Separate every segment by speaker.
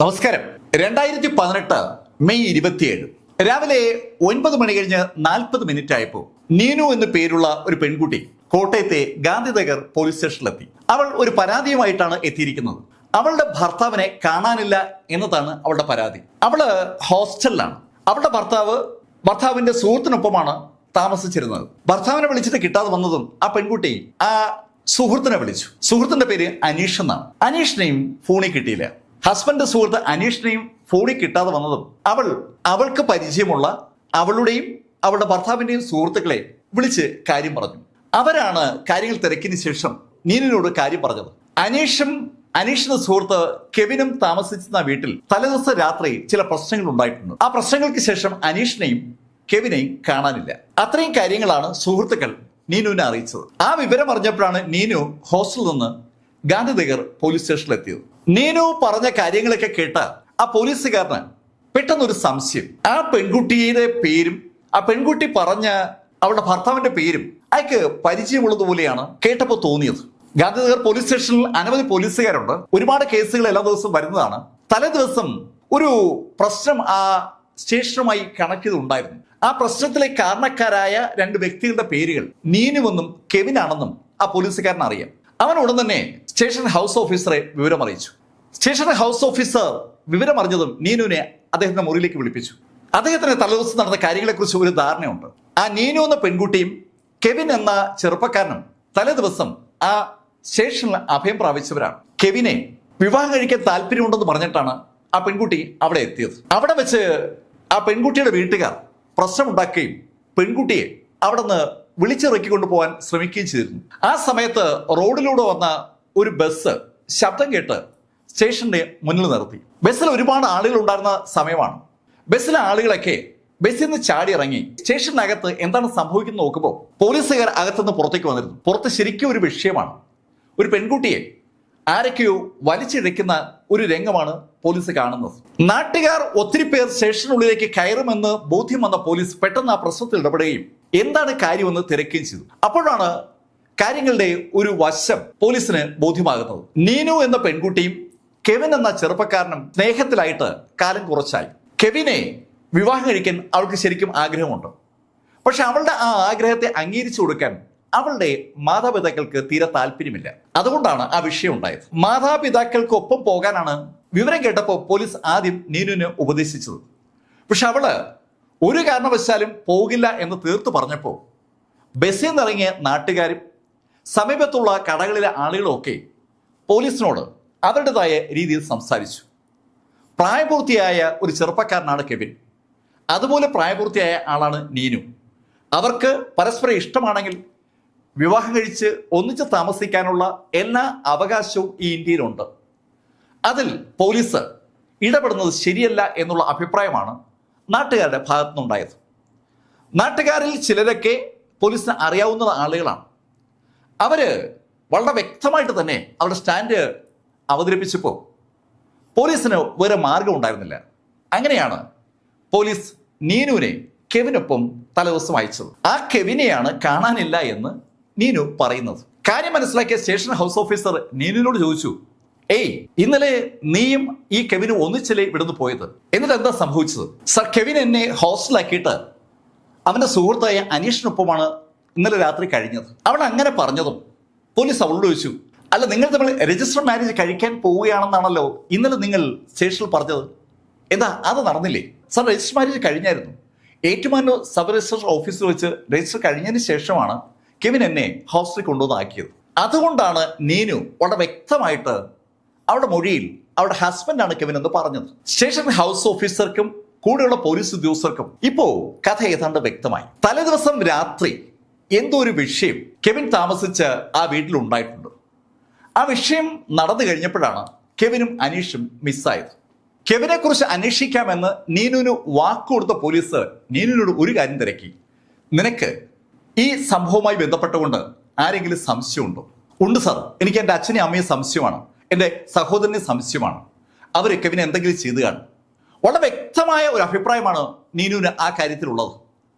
Speaker 1: നമസ്കാരം. 2018 മെയ് 27 രാവിലെ 9 മണി കഴിഞ്ഞ് 40 ആയപ്പോൾ നീനു എന്നു പേരുള്ള ഒരു പെൺകുട്ടി കോട്ടയത്തെ ഗാന്ധിനഗർ പോലീസ് സ്റ്റേഷനിലെത്തി. അവൾ ഒരു പരാതിയുമായിട്ടാണ് എത്തിയിരിക്കുന്നത്. അവളുടെ ഭർത്താവിനെ കാണാനില്ല എന്നതാണ് അവളുടെ പരാതി. അവള് ഹോസ്റ്റലിലാണ്. അവളുടെ ഭർത്താവിന്റെ സുഹൃത്തിനൊപ്പമാണ് താമസിച്ചിരുന്നത്. ഭർത്താവിനെ വിളിച്ചിട്ട് കിട്ടാതെ വന്നതും ആ പെൺകുട്ടി ആ സുഹൃത്തിനെ വിളിച്ചു. സുഹൃത്തിന്റെ പേര് അനീഷ് എന്നാണ്. അനീഷിനെയും ഫോണിൽ കിട്ടിയില്ല. ഹസ്ബൻഡ് സുഹൃത്ത് അനീഷിനെയും ഫോണിൽ കിട്ടാതെ വന്നതും അവൾക്ക് പരിചയമുള്ള അവളുടെയും അവളുടെ ഭർത്താവിന്റെയും സുഹൃത്തുക്കളെ വിളിച്ച് കാര്യം പറഞ്ഞു. അവരാണ് കാര്യങ്ങൾ തിരക്കിന് ശേഷം നീനുവിനോട് കാര്യം പറഞ്ഞത്. അനീഷിന്റെ സുഹൃത്ത് കെവിനും താമസിച്ചിരുന്ന വീട്ടിൽ തലേദിവസം രാത്രി ചില പ്രശ്നങ്ങൾ ഉണ്ടായിട്ടുണ്ട്. ആ പ്രശ്നങ്ങൾക്ക് ശേഷം അനീഷിനെയും കെവിനെയും കാണാനില്ല. അത്രയും കാര്യങ്ങളാണ് സുഹൃത്തുക്കൾ നീനുവിനെ അറിയിച്ചത്. ആ വിവരം അറിഞ്ഞപ്പോഴാണ് നീനു ഹോസ്റ്റലിൽ നിന്ന് ഗാന്ധിനഗർ പോലീസ് സ്റ്റേഷനിൽ എത്തിയത്. നീനു പറഞ്ഞ കാര്യങ്ങളൊക്കെ കേട്ട് ആ പോലീസുകാരന് പെട്ടെന്നൊരു സംശയം. ആ പെൺകുട്ടിയുടെ പേരും ആ പെൺകുട്ടി പറഞ്ഞ അവളുടെ ഭർത്താവിന്റെ പേരും അയാൾക്ക് പരിചയമുള്ളതുപോലെയാണ് കേട്ടപ്പോൾ തോന്നിയത്. ഗാന്ധിനഗർ പോലീസ് സ്റ്റേഷനിൽ അനവധി പോലീസുകാരുണ്ട്. ഒരുപാട് കേസുകൾ എല്ലാ ദിവസവും വരുന്നതാണ്. തലേ ദിവസം ഒരു പ്രശ്നം ആ സ്റ്റേഷനുമായി കണക്ട് ചെയ്തുണ്ടായിരുന്നു. ആ പ്രശ്നത്തിലെ കാരണക്കാരായ രണ്ട് വ്യക്തികളുടെ പേരുകൾ നീനുവെന്നും കെവിനാണെന്നും ആ പോലീസുകാരൻ അറിയാം. അവൻ ഉടൻ തന്നെ സ്റ്റേഷൻ ഹൗസ് ഓഫീസറെ വിവരം അറിയിച്ചു. സ്റ്റേഷൻ ഹൗസ് ഓഫീസർ വിവരം അറിഞ്ഞതും നീനുവിനെ അദ്ദേഹത്തിന്റെ മുറിയിലേക്ക് വിളിപ്പിച്ചു. അദ്ദേഹത്തിന് തലേദിവസം നടന്ന കാര്യങ്ങളെക്കുറിച്ച് ഒരു ധാരണയുണ്ട്. ആ നീനു എന്ന പെൺകുട്ടിയും കെവിൻ എന്ന ചെറുപ്പക്കാരനും തലേ ദിവസം ആ സ്റ്റേഷനിൽ അഭയം പ്രാപിച്ചവരാണ്. കെവിനെ വിവാഹം കഴിക്കാൻ താല്പര്യമുണ്ടെന്ന് പറഞ്ഞിട്ടാണ് ആ പെൺകുട്ടി അവിടെ എത്തിയത്. അവിടെ വെച്ച് ആ പെൺകുട്ടിയുടെ വീട്ടുകാർ പ്രശ്നമുണ്ടാക്കുകയും പെൺകുട്ടിയെ അവിടെ നിന്ന് വിളിച്ചിറക്കിക്കൊണ്ടു പോകാൻ ശ്രമിക്കുകയും ചെയ്തിരുന്നു. ആ സമയത്ത് റോഡിലൂടെ വന്ന ഒരു ബസ് ശബ്ദം കേട്ട് സ്റ്റേഷന്റെ മുന്നിൽ നിർത്തി. ബസ്സിൽ ഒരുപാട് ആളുകൾ ഉണ്ടായിരുന്ന സമയമാണ്. ബസ്സിലെ ആളുകളൊക്കെ ബസ്സിൽ നിന്ന് ചാടി ഇറങ്ങി സ്റ്റേഷനകത്ത് എന്താണ് സംഭവിക്കുന്നത് നോക്കുമ്പോൾ പോലീസുകാർ അകത്തുനിന്ന് പുറത്തേക്ക് വന്നിരുന്നു. പുറത്ത് ശരിക്കും ഒരു വിഷയമാണ്. ഒരു പെൺകുട്ടിയെ ആരൊക്കെയോ വലിച്ചിഴയ്ക്കുന്ന ഒരു രംഗമാണ് പോലീസ് കാണുന്നത്. നാട്ടുകാർ ഒത്തിരി പേർ സ്റ്റേഷനുള്ളിലേക്ക് കയറുമെന്ന് ബോധ്യം വന്ന പോലീസ് പെട്ടെന്ന് ആ പ്രശ്നത്തിൽ ഇടപെടുകയും എന്താണ് കാര്യമെന്ന് തിരക്കുകയും ചെയ്തു. അപ്പോഴാണ് കാര്യങ്ങളുടെ ഒരു വശം പോലീസിന് ബോധ്യമാകുന്നത്. നീനു എന്ന പെൺകുട്ടിയും കെവിൻ എന്ന ചെറുപ്പക്കാരനും സ്നേഹത്തിലായിട്ട് കാലം കുറച്ചായി. കെവിനെ വിവാഹം കഴിക്കാൻ അവൾക്ക് ശരിക്കും ആഗ്രഹമുണ്ട്. പക്ഷെ അവളുടെ ആ ആഗ്രഹത്തെ അംഗീകരിച്ചു കൊടുക്കാൻ അവളുടെ മാതാപിതാക്കൾക്ക് തീരെ താല്പര്യമില്ല. അതുകൊണ്ടാണ് ആ വിഷയം ഉണ്ടായത്. മാതാപിതാക്കൾക്കൊപ്പം പോകാനാണ് വിവരം കേട്ടപ്പോൾ പോലീസ് ആദ്യം നീനുവിനെ ഉപദേശിച്ചത്. പക്ഷെ അവള് ഒരു കാരണവശാലും പോകില്ല എന്ന് തീർത്തു പറഞ്ഞപ്പോൾ ബസ്സിൽ നിന്നിറങ്ങിയ നാട്ടുകാരും സമീപത്തുള്ള കടകളിലെ ആളുകളും ഒക്കെ പോലീസിനോട് അവരുടേതായ രീതിയിൽ സംസാരിച്ചു. പ്രായപൂർത്തിയായ ഒരു ചെറുപ്പക്കാരനാണ് കെവിൻ. അതുപോലെ പ്രായപൂർത്തിയായ ആളാണ് നീനു. അവർക്ക് പരസ്പരം ഇഷ്ടമാണെങ്കിൽ വിവാഹം കഴിച്ച് ഒന്നിച്ച് താമസിക്കാനുള്ള എല്ലാ അവകാശവും ഈ ഇന്ത്യയിലുണ്ട്. അതിൽ പോലീസ് ഇടപെടുന്നത് ശരിയല്ല എന്നുള്ള അഭിപ്രായമാണ് നാട്ടുകാരുടെ ഭാഗത്തുനിന്നുണ്ടായത്. നാട്ടുകാരിൽ ചിലരൊക്കെ പോലീസിന് അറിയാവുന്ന ആളുകളാണ്. അവര് വളരെ വ്യക്തമായിട്ട് തന്നെ അവരുടെ സ്റ്റാൻഡ് അവതരിപ്പിച്ചപ്പോൾ പോലീസിന് വേറെ മാർഗം ഉണ്ടായിരുന്നില്ല. അങ്ങനെയാണ് പോലീസ് നീനുവിനെ കെവിനൊപ്പം തലേദിവസം അയച്ചത്. ആ കെവിനെയാണ് കാണാനില്ല എന്ന് നീനു പറയുന്നത്. കാര്യം മനസ്സിലാക്കിയ സ്റ്റേഷൻ ഹൗസ് ഓഫീസർ നീനുവിനോട് ചോദിച്ചു, ഇന്നലെ നീയും ഈ കെവിനും ഒന്നിച്ചല്ലേ ഇവിടുന്ന് പോയത്? എന്നിട്ട് എന്താ സംഭവിച്ചത്? സർ, കെവിൻ എന്നെ ഹോസ്റ്റലാക്കിയിട്ട് അവന്റെ സുഹൃത്തായ അനീഷിനൊപ്പമാണ് ഇന്നലെ രാത്രി കഴിഞ്ഞത്. അവൾ അങ്ങനെ പറഞ്ഞതും പോലീസ് അവളോട് ചോദിച്ചു, അല്ല, നിങ്ങൾ തമ്മിൽ രജിസ്റ്റർ മാരേജ് കഴിക്കാൻ പോവുകയാണെന്നാണല്ലോ ഇന്നലെ നിങ്ങൾ സ്റ്റേഷനിൽ പറഞ്ഞത്. എന്താ അത് നടന്നില്ലേ? സർ, രജിസ്റ്റർ മാരേജ് കഴിഞ്ഞായിരുന്നു. ഏറ്റുമാനൂർ സബ് രജിസ്ട്രാർ ഓഫീസിൽ വെച്ച് രജിസ്റ്റർ കഴിഞ്ഞതിന് ശേഷമാണ് കെവിൻ എന്നെ ഹോസ്റ്റലിൽ കൊണ്ടുവന്നാക്കിയത്. അതുകൊണ്ടാണ് നീനു വളരെ വ്യക്തമായിട്ട് അവളുടെ മൊഴിയിൽ അവളുടെ ഹസ്ബൻഡാണ് കെവിൻ എന്ന് പറഞ്ഞത്. സ്റ്റേഷൻ ഹൗസ് ഓഫീസർക്കും കൂടെയുള്ള പോലീസ് ഉദ്യോഗസ്ഥർക്കും ഇപ്പോ കഥ ഏതാണ്ട് വ്യക്തമായി. തലേദിവസം രാത്രി എന്തോ ഒരു വിഷയം കെവിൻ താമസിച്ച ആ വീട്ടിലുണ്ടായിട്ടുണ്ട്. ആ വിഷയം നടന്നു കഴിഞ്ഞപ്പോഴാണ് കെവിനും അനീഷും മിസ്സായത്. കെവിനെ കുറിച്ച് അന്വേഷിക്കാമെന്ന് നീനുവിന് വാക്കുകൊടുത്ത പോലീസ് നീനുവിനോട് ഒരു കാര്യം തിരക്കി. നിനക്ക് ഈ സംഭവവുമായി ബന്ധപ്പെട്ടുകൊണ്ട് ആരെങ്കിലും സംശയമുണ്ടോ? ഉണ്ട് സർ, എനിക്ക് എൻ്റെ അച്ഛനെയും അമ്മയും സംശയമാണ്, എൻ്റെ സഹോദരനെ സംശയമാണ്. അവർ കെവിനെ എന്തെങ്കിലും ചെയ്തു കാണും. വളരെ വ്യക്തമായ ഒരു അഭിപ്രായമാണ് നീനുവിന് ആ കാര്യത്തിലുള്ളത്.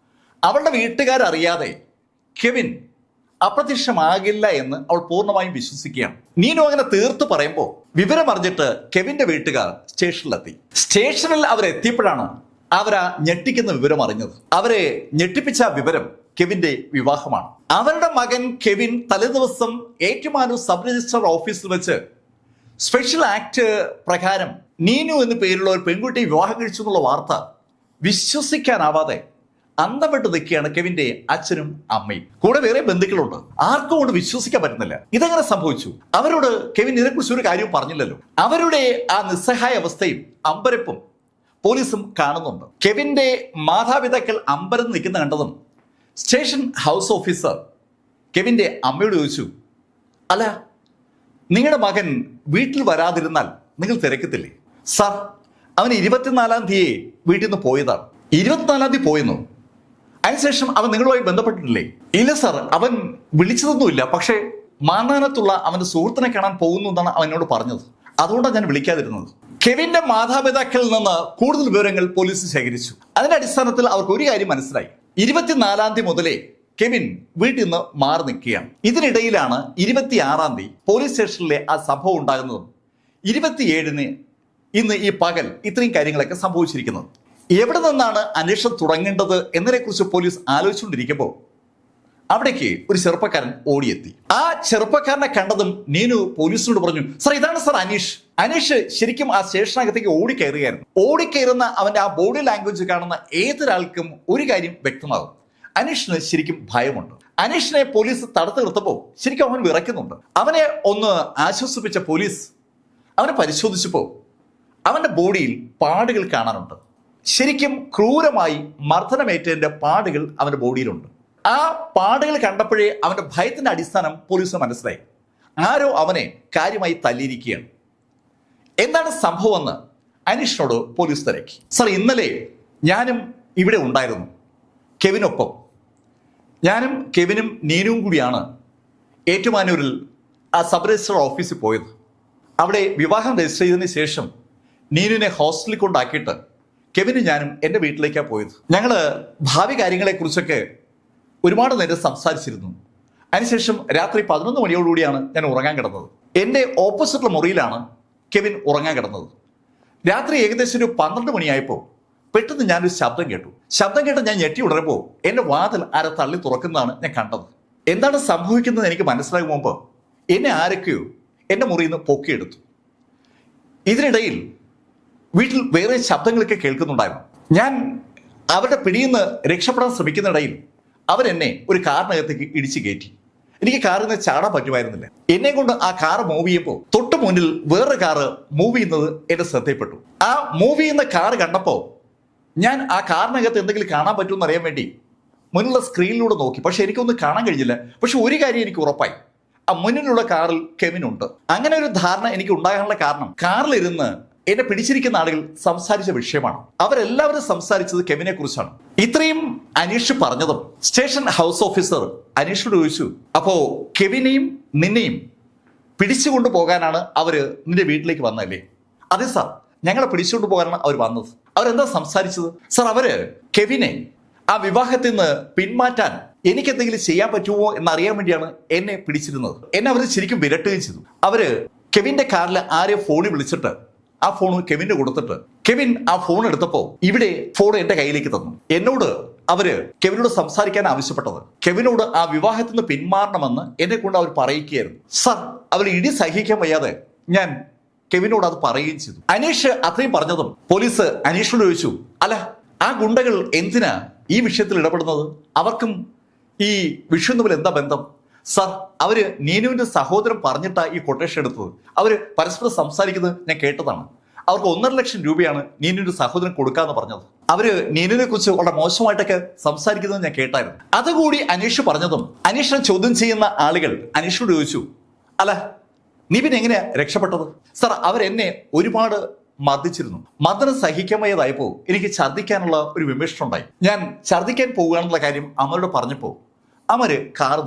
Speaker 1: അവളുടെ വീട്ടുകാരറിയാതെ കെവിൻ അപ്രത്യക്ഷമാകില്ല എന്ന് അവൾ പൂർണ്ണമായും വിശ്വസിക്കുകയാണ്. നീനു അങ്ങനെ തീർത്തു പറയുമ്പോൾ വിവരം അറിഞ്ഞിട്ട് കെവിന്റെ വീട്ടുകാർ സ്റ്റേഷനിലെത്തി. സ്റ്റേഷനിൽ അവരെത്തിയപ്പോഴാണ് അവരാ ഞെട്ടിക്കുന്ന വിവരം അറിഞ്ഞത്. അവരെ ഞെട്ടിപ്പിച്ച വിവരം കെവിന്റെ വിവാഹമാണ്. അവരുടെ മകൻ കെവിൻ തലേദിവസം ഏറ്റുമാനൂർ സബ് രജിസ്ട്രാർ ഓഫീസിൽ വെച്ച് സ്പെഷ്യൽ ആക്ട് പ്രകാരം നീനു എന്ന് പേരുള്ള ഒരു പെൺകുട്ടിയെ വിവാഹം കഴിച്ചു എന്നുള്ള വാർത്ത വിശ്വസിക്കാനാവാതെ അന്തം വിട്ട് നിൽക്കുകയാണ് കെവിന്റെ അച്ഛനും അമ്മയും. കൂടെ വേറെ ബന്ധുക്കളുണ്ട്. ആർക്കും കൊണ്ട് വിശ്വസിക്കാൻ പറ്റുന്നില്ല. ഇതെങ്ങനെ സംഭവിച്ചു? അവരോട് കെവിൻ ഇതിനെക്കുറിച്ച് ഒരു കാര്യവും പറഞ്ഞില്ലല്ലോ. അവരുടെ ആ നിസ്സഹായ അവസ്ഥയും അമ്പരപ്പും പോലീസും കാണുന്നുണ്ട്. കെവിന്റെ മാതാപിതാക്കൾ അമ്പരന്ന് നിൽക്കുന്ന കണ്ടതും സ്റ്റേഷൻ ഹൗസ് ഓഫീസർ കെവിന്റെ അമ്മയോട് ചോദിച്ചു, അല്ല, നിങ്ങളുടെ മകൻ വീട്ടിൽ വരാതിരുന്നാൽ നിങ്ങൾ തിരക്കത്തില്ലേ? സാർ, അവൻ 24-ാം തീയതി വീട്ടിൽ നിന്ന് പോയതാണ്. 24-ാം തീയതി പോയെന്നു. അതിനുശേഷം അവൻ നിങ്ങളുമായി ബന്ധപ്പെട്ടിട്ടില്ലേ? ഇല്ല സാർ, അവൻ വിളിച്ചതൊന്നുമില്ല. പക്ഷേ മാന്നാനത്തുള്ള അവന്റെ സുഹൃത്തിനെ കാണാൻ പോകുന്നു എന്നാണ് അവനോട് പറഞ്ഞത്. അതുകൊണ്ടാണ് ഞാൻ വിളിക്കാതിരുന്നത്. കെവിന്റെ മാതാപിതാക്കളിൽ നിന്ന് കൂടുതൽ വിവരങ്ങൾ പോലീസ് ശേഖരിച്ചു. അതിന്റെ അടിസ്ഥാനത്തിൽ അവർക്ക് ഒരു കാര്യം മനസ്സിലായി. 24-ാം തീയതി മുതലേ കെവിൻ വീട്ടിൽ നിന്ന് മാറി നിൽക്കുകയാണ്. ഇതിനിടയിലാണ് 26-ാം തീയതി പോലീസ് സ്റ്റേഷനിലെ ആ സംഭവം ഉണ്ടാകുന്നതും 27-ന് ഇന്ന് ഈ പകൽ ഇത്രയും കാര്യങ്ങളൊക്കെ സംഭവിച്ചിരിക്കുന്നത്. എവിടെ നിന്നാണ് അന്വേഷണം തുടങ്ങേണ്ടത് എന്നതിനെക്കുറിച്ച് പോലീസ് ആലോചിച്ചുകൊണ്ടിരിക്കുമ്പോൾ അവിടേക്ക് ഒരു ചെറുപ്പക്കാരൻ ഓടിയെത്തി. ആ ചെറുപ്പക്കാരനെ കണ്ടതും നീനു പോലീസിനോട് പറഞ്ഞു, സാർ, ഇതാണ് സാർ അനീഷ്. അനീഷ് ശരിക്കും ആ സ്റ്റേഷനകത്തേക്ക് ഓടിക്കയറുകയായിരുന്നു. ഓടിക്കയറുന്ന അവന്റെ ആ ബോഡി ലാംഗ്വേജ് കാണുന്ന ഏതൊരാൾക്കും ഒരു കാര്യം വ്യക്തമാകും: അനീഷിന് ശരിക്കും ഭയമുണ്ട്. അനീഷിനെ പോലീസ് തടുത്തു നിർത്തപ്പോൾ ശരിക്കും അവൻ വിറയ്ക്കുന്നുണ്ട്. അവനെ ഒന്ന് ആശ്വസിപ്പിച്ച പോലീസ് അവനെ പരിശോധിച്ചപ്പോൾ അവന്റെ ബോഡിയിൽ പാടുകൾ കാണാനുണ്ട്. ശരിക്കും ക്രൂരമായി മർദ്ദനമേറ്റതിന്റെ പാടുകൾ അവന്റെ ബോഡിയിലുണ്ട്. ആ പാടുകൾ കണ്ടപ്പോഴേ അവന്റെ ഭയത്തിന്റെ അടിസ്ഥാനം പോലീസിന് മനസ്സിലായി. ആരോ അവനെ കാര്യമായി തല്ലിയിരിക്കുകയാണ്. എന്താണ് സംഭവമെന്ന് അനീഷിനോട് പോലീസ് തിരക്കി. സാർ, ഇന്നലെ ഞാനും ഇവിടെ ഉണ്ടായിരുന്നു, കെവിനൊപ്പം. ഞാനും കെവിനും നീനുവും കൂടിയാണ് ഏറ്റുമാനൂരിൽ ആ സബ് രജിസ്ട്രാർ ഓഫീസിൽ പോയത്. അവിടെ വിവാഹം രജിസ്റ്റർ ചെയ്തതിന് ശേഷം നീനുവിനെ ഹോസ്റ്റലിൽ കൊണ്ടാക്കിയിട്ട് കെവിനും ഞാനും എൻ്റെ വീട്ടിലേക്കാണ് പോയത്. ഞങ്ങൾ ഭാവി കാര്യങ്ങളെക്കുറിച്ചൊക്കെ ഒരുപാട് നേരം സംസാരിച്ചിരുന്നു. അതിനുശേഷം രാത്രി 11 മണിയോടുകൂടിയാണ് ഞാൻ ഉറങ്ങാൻ കിടന്നത്. എൻ്റെ ഓപ്പോസിറ്റുള്ള മുറിയിലാണ് കെവിൻ ഉറങ്ങാൻ കിടന്നത്. രാത്രി ഏകദേശം ഒരു 12 മണിയായപ്പോൾ പെട്ടെന്ന് ഞാനൊരു ശബ്ദം കേട്ടു. ശബ്ദം കേട്ട് ഞാൻ ഞെട്ടി ഉണരുമ്പോൾ എൻ്റെ വാതിൽ ആരെ തള്ളി തുറക്കുന്നതാണ് ഞാൻ കണ്ടത്. എന്താണ് സംഭവിക്കുന്നത് എനിക്ക് മനസ്സിലാകും മുമ്പ് എന്നെ ആരൊക്കെയോ എൻ്റെ മുറിയിൽ നിന്ന് പൊക്കിയെടുത്തു. ഇതിനിടയിൽ വീട്ടിൽ വേറെ ശബ്ദങ്ങളൊക്കെ കേൾക്കുന്നുണ്ടായിരുന്നു. ഞാൻ അവരുടെ പിടിയിൽ നിന്ന് രക്ഷപ്പെടാൻ ശ്രമിക്കുന്നിടയിൽ അവരെന്നെ ഒരു കാറിനകത്തേക്ക് ഇടിച്ചു കയറ്റി. എനിക്ക് കാറിൽ നിന്ന് ചാടാൻ പറ്റുമായിരുന്നില്ല. എന്നെ കൊണ്ട് ആ കാർ മൂവ് ചെയ്യുമ്പോൾ തൊട്ട് മുന്നിൽ വേറൊരു കാറ് മൂവ് ചെയ്യുന്നത് എന്റെ ശ്രദ്ധയിൽപ്പെട്ടു. ആ മൂവ് ചെയ്യുന്ന കാർ കണ്ടപ്പോൾ ഞാൻ ആ കാറിനകത്ത് എന്തെങ്കിലും കാണാൻ പറ്റുമെന്ന് അറിയാൻ വേണ്ടി മുന്നിലുള്ള സ്ക്രീനിലൂടെ നോക്കി. പക്ഷെ എനിക്കൊന്നും കാണാൻ കഴിഞ്ഞില്ല. പക്ഷെ ഒരു കാര്യം എനിക്ക് ഉറപ്പായി, ആ മുന്നിലുള്ള കാറിൽ കെവിൻ ഉണ്ട്. അങ്ങനെ ഒരു ധാരണ എനിക്ക് ഉണ്ടാകാനുള്ള കാരണം കാറിലിരുന്ന് എന്നെ പിടിച്ചിരിക്കുന്ന ആളുകൾ സംസാരിച്ച വിഷയമാണ്. അവരെല്ലാവരും സംസാരിച്ചത് കെവിനെ കുറിച്ചാണ്. ഇത്രയും അനീഷ് പറഞ്ഞതും സ്റ്റേഷൻ ഹൗസ് ഓഫീസർ അനീഷിനോട് ചോദിച്ചു, അപ്പോ കെവിനെയും നിന്നെയും പിടിച്ചുകൊണ്ടു പോകാനാണ് അവര് നിന്റെ വീട്ടിലേക്ക് വന്നല്ലേ? അതെ സാർ, ഞങ്ങളെ പിടിച്ചുകൊണ്ടു പോകാനാണ് അവർ വന്നത്. അവരെന്താ സംസാരിച്ചത്? സാർ, അവര് കെവിനെ ആ വിവാഹത്തിൽ നിന്ന് പിന്മാറ്റാൻ എനിക്ക് എന്തെങ്കിലും ചെയ്യാൻ പറ്റുമോ എന്നറിയാൻ വേണ്ടിയാണ് എന്നെ പിടിച്ചിരുന്നത്. എന്നെ അവർ ശരിക്കും വിരട്ടുകയും ചെയ്തു. അവര് കെവിന്റെ കാറിൽ ആരെയോ ഫോണിൽ വിളിച്ചിട്ട് ആ ഫോൺ കെവിന് കൊടുത്തിട്ട് കെവിൻ ആ ഫോൺ എടുത്തപ്പോൾ ഇവിടെ ഫോൺ എന്റെ കയ്യിലേക്ക് തന്നു. എന്നോട് അവര് കെവിനോട് സംസാരിക്കാൻ ആവശ്യപ്പെട്ടത്, കെവിനോട് ആ വിവാഹത്തിൽ നിന്ന് പിന്മാറണമെന്ന് എന്നെ കൊണ്ട് അവർ പറയിക്കുകയായിരുന്നു. സാർ, അവർ ഇടി സഹിക്കാൻ വയ്യാതെ ഞാൻ കെവിനോട് അത് പറയുകയും ചെയ്തു. അനീഷ് അത്രയും പറഞ്ഞതും പോലീസ് അനീഷിനോട് ചോദിച്ചു, അല്ല, ആ ഗുണ്ടകൾ എന്തിനാ ഈ വിഷയത്തിൽ ഇടപെടുന്നത്? അവർക്കും ഈ വിഷയം തമ്മിൽ എന്താ ബന്ധം? സാർ, അവര് നീനുവിന്റെ സഹോദരൻ പറഞ്ഞിട്ടാ ഈ കൊട്ടേഷൻ എടുത്തത്. അവര് പരസ്പരം സംസാരിക്കുന്നത് ഞാൻ കേട്ടതാണ്. അവർക്ക് 1.5 ലക്ഷം രൂപയാണ് നീനുവിന്റെ സഹോദരൻ കൊടുക്കാന്ന് പറഞ്ഞത്. അവര് നീനുവിനെ കുറിച്ച് വളരെ മോശമായിട്ടൊക്കെ സംസാരിക്കുന്നത് ഞാൻ കേട്ടായിരുന്നു. അതുകൂടി അനീഷ് പറഞ്ഞതും അനീഷിനെ ചോദ്യം ചെയ്യുന്ന ആളുകൾ അനീഷിനോട് ചോദിച്ചു, അല്ല, നീ പിന്നെ എങ്ങനെയാ രക്ഷപ്പെട്ടത്? സാർ, അവരെന്നെ ഒരുപാട് മർദ്ദിച്ചിരുന്നു. മർദ്ദനം സഹിക്കാൻ വയ്യാതായപ്പോൾ എനിക്ക് ഛർദ്ദിക്കാനുള്ള ഒരു വിമർശനം ഉണ്ടായി. ഞാൻ ഛർദ്ദിക്കാൻ പോവുകയാണെന്നുള്ള കാര്യം അമ്മയോട് പറഞ്ഞപ്പോൾ അവര് കാറ്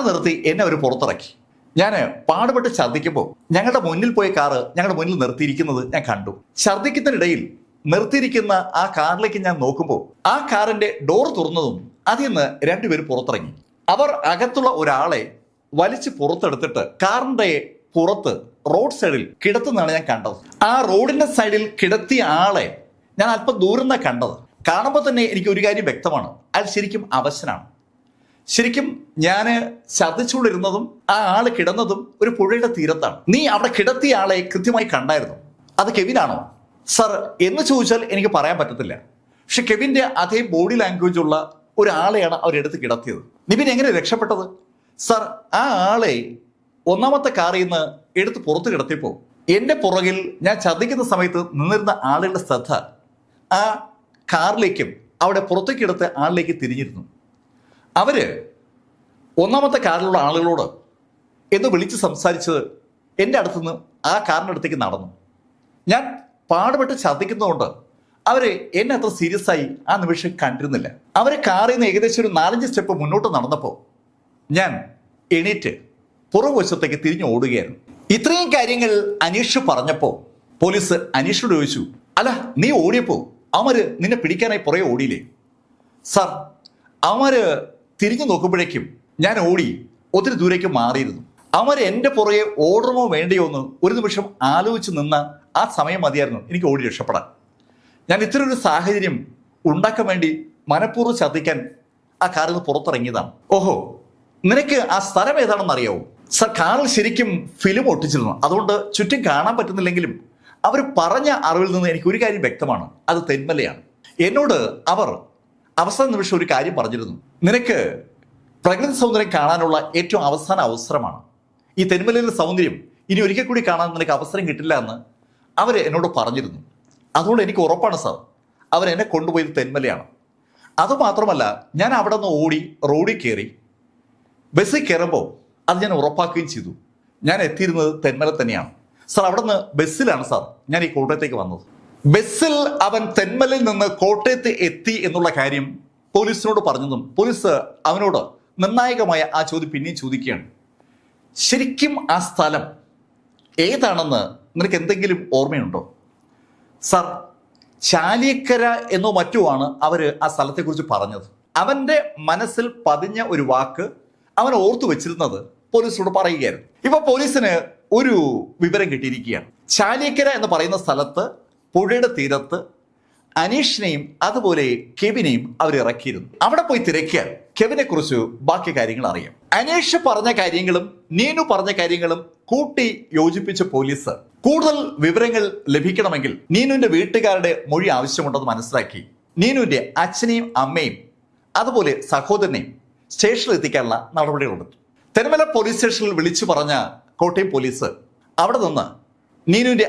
Speaker 1: നിർത്തി എന്നെ അവർ പുറത്തിറക്കി. ഞാൻ പാടുപെട്ട് ഛർദ്ദിക്കുമ്പോൾ ഞങ്ങളുടെ മുന്നിൽ പോയ കാറ് ഞങ്ങളുടെ മുന്നിൽ നിർത്തിയിരിക്കുന്നത് ഞാൻ കണ്ടു. ഛർദ്ദിക്കുന്നതിനിടയിൽ നിർത്തിയിരിക്കുന്ന ആ കാറിലേക്ക് ഞാൻ നോക്കുമ്പോൾ ആ കാറിന്റെ ഡോർ തുറന്നതും അതിൽ നിന്ന് 2 പേര് പുറത്തിറങ്ങി. അവർ അകത്തുള്ള ഒരാളെ വലിച്ച് പുറത്തെടുത്തിട്ട് കാറിന്റെ പുറത്ത് റോഡ് സൈഡിൽ കിടത്തുന്നതാണ് ഞാൻ കണ്ടത്. ആ റോഡിന്റെ സൈഡിൽ കിടത്തിയ ആളെ ഞാൻ അല്പം ദൂരം നിന്നാണ് കണ്ടത്. കാണുമ്പോൾ തന്നെ എനിക്ക് ഒരു കാര്യം വ്യക്തമാണ്, അയാൾ ശരിക്കും അവശനാണ്. ശരിക്കും ഞാൻ ശ്രദ്ധിച്ചുകൊണ്ടിരുന്നതും ആ ആള് കിടന്നതും ഒരു പുഴയുടെ തീരത്താണ്. നീ അവിടെ കിടത്തിയ ആളെ കൃത്യമായി കണ്ടായിരുന്നു. അത് കെവിനാണോ സർ എന്ന് ചോദിച്ചാൽ എനിക്ക് പറയാൻ പറ്റത്തില്ല. പക്ഷെ കെവിന്റെ അതേ ബോഡി ലാംഗ്വേജ് ഉള്ള ഒരാളെയാണ് അവരെടുത്ത് കിടത്തിയത്. നിവിൻ എങ്ങനെ രക്ഷപ്പെട്ടത്? സർ, ആ ആളെ ഒന്നാമത്തെ കാറിൽ നിന്ന് എടുത്ത് പുറത്ത് കിടത്തിയപ്പോൾ എൻ്റെ പുറകിൽ ഞാൻ ശ്രദ്ധിക്കുന്ന സമയത്ത് നിന്നിരുന്ന ആളുകളുടെ ശ്രദ്ധ ആ കാറിലേക്കും അവിടെ പുറത്തേക്ക് എടുത്ത ആളിലേക്ക് തിരിഞ്ഞിരുന്നു. അവര് ഒന്നാമത്തെ കാറിലുള്ള ആളുകളോട് എന്ന് വിളിച്ച് സംസാരിച്ചത് എൻ്റെ അടുത്തുനിന്ന് ആ കാറിൻ്റെ അടുത്തേക്ക് നടന്നു. ഞാൻ പാടുപെട്ട് ശ്രദ്ധിക്കുന്നതുകൊണ്ട് അവര് എന്നെ അത്ര സീരിയസ് ആയി ആ നിമിഷം കണ്ടിരുന്നില്ല. അവര് കാറിൽ നിന്ന് ഏകദേശം ഒരു 4-5 സ്റ്റെപ്പ് മുന്നോട്ട് നടന്നപ്പോൾ ഞാൻ എണീറ്റ് പുറകുവശത്തേക്ക് തിരിഞ്ഞു ഓടുകയായിരുന്നു. ഇത്രയും കാര്യങ്ങൾ അനീഷ് പറഞ്ഞപ്പോൾ പോലീസ് അനീഷിനോട് ചോദിച്ചു, അല്ല നീ ഓടിയപ്പോൾ അവര് നിന്നെ പിടിക്കാനായി പുറകെ ഓടിയില്ലേ? സർ, അവര് തിരിഞ്ഞു നോക്കുമ്പോഴേക്കും ഞാൻ ഓടി ഒത്തിരി ദൂരേക്ക് മാറിയിരുന്നു. അവര് എൻ്റെ പുറകെ ഓടണമോ വേണ്ടയോ എന്ന് ഒരു നിമിഷം ആലോചിച്ച് നിന്ന ആ സമയം മതിയായിരുന്നു എനിക്ക് ഓടി രക്ഷപ്പെടാൻ. ഞാൻ ഇത്തരം ഒരു സാഹചര്യം ഉണ്ടാക്കാൻ വേണ്ടി മനഃപൂർവ്വം ശ്രദ്ധിക്കാൻ ആ കാറിൽ നിന്ന് പുറത്തിറങ്ങിയതാണ്. ഓഹോ, നിനക്ക് ആ സ്ഥലം ഏതാണെന്ന് അറിയാവോ? സർ, കാറിൽ ശരിക്കും ഫിലിം ഒട്ടിച്ചിരുന്നു, അതുകൊണ്ട് ചുറ്റും കാണാൻ പറ്റുന്നില്ലെങ്കിലും അവർ പറഞ്ഞ അറിവിൽ നിന്ന് എനിക്ക് ഒരു കാര്യം വ്യക്തമാണ്, അത് തെന്മലയാണ്. എന്നോട് അവർ അവസാന നിമിഷം ഒരു കാര്യം പറഞ്ഞിരുന്നു, നിനക്ക് പ്രകൃതി സൗന്ദര്യം കാണാനുള്ള ഏറ്റവും അവസാന അവസരമാണ് ഈ തെന്മലയിലെ സൗന്ദര്യം, ഇനി ഒരിക്കൽ കൂടി കാണാൻ നിനക്ക് അവസരം കിട്ടില്ല എന്ന് അവർ എന്നോട് പറഞ്ഞിരുന്നു. അതുകൊണ്ട് എനിക്ക് ഉറപ്പാണ് സാർ, അവരെന്നെ കൊണ്ടുപോയത് തെന്മലയാണ്. അതുമാത്രമല്ല, ഞാൻ അവിടെ നിന്ന് ഓടി റോഡിൽ കയറി ബസ്സിൽ കയറുമ്പോൾ അത് ഞാൻ ഉറപ്പാക്കുകയും ചെയ്തു, ഞാൻ എത്തിയിരുന്നത് തെന്മല തന്നെയാണ്. സാർ, അവിടെ നിന്ന് ബസ്സിലാണ് സാർ ഞാൻ ഈ കോട്ടയത്തേക്ക് വന്നത്. ബസ്സിൽ അവൻ തെന്മലയിൽ നിന്ന് കോട്ടയത്ത് എത്തി എന്നുള്ള കാര്യം പോലീസിനോട് പറഞ്ഞതും പോലീസ് അവനോട് നിർണായകമായ ആ ചോദ്യം പിന്നെയും ചോദിക്കുകയാണ്, ശരിക്കും ആ സ്ഥലം ഏതാണെന്ന് നിനക്ക് എന്തെങ്കിലും ഓർമ്മയുണ്ടോ? സർ, ചാലിയക്കര എന്നോ മറ്റോ ആണ് അവര് ആ സ്ഥലത്തെക്കുറിച്ച് പറഞ്ഞത്. അവന്റെ മനസ്സിൽ പതിഞ്ഞ ഒരു വാക്ക് അവൻ ഓർത്തു വെച്ചിരുന്നത് പോലീസിനോട് പറയുകയായിരുന്നു. ഇപ്പൊ പോലീസിന് ഒരു വിവരം കിട്ടിയിരിക്കുകയാണ്. ചാലിയക്കര എന്ന് പറയുന്ന സ്ഥലത്ത് പുഴയുടെ തീരത്ത് അനീഷിനെയും അതുപോലെ കെവിനെയും അവർ ഇറക്കിയിരുന്നു. അവിടെ പോയി തിരക്കിയാൽ കെവിനെ കുറിച്ച് ബാക്കി കാര്യങ്ങൾ അറിയാം. അനീഷ് പറഞ്ഞ കാര്യങ്ങളും നീനു പറഞ്ഞ കാര്യങ്ങളും കൂട്ടി യോജിപ്പിച്ച പോലീസ് കൂടുതൽ വിവരങ്ങൾ ലഭിക്കണമെങ്കിൽ നീനുവിന്റെ വീട്ടുകാരുടെ മൊഴി ആവശ്യമുണ്ടെന്ന് മനസ്സിലാക്കി നീനുവിന്റെ അച്ഛനെയും അമ്മയും അതുപോലെ സഹോദരനെയും സ്റ്റേഷനിൽ എത്തിക്കാനുള്ള നടപടികളെടുത്തു. തെന്മല പോലീസ് സ്റ്റേഷനിൽ വിളിച്ചു പറഞ്ഞ കോട്ടയം പോലീസ് അവിടെ നിന്ന് നീനുവിന്റെ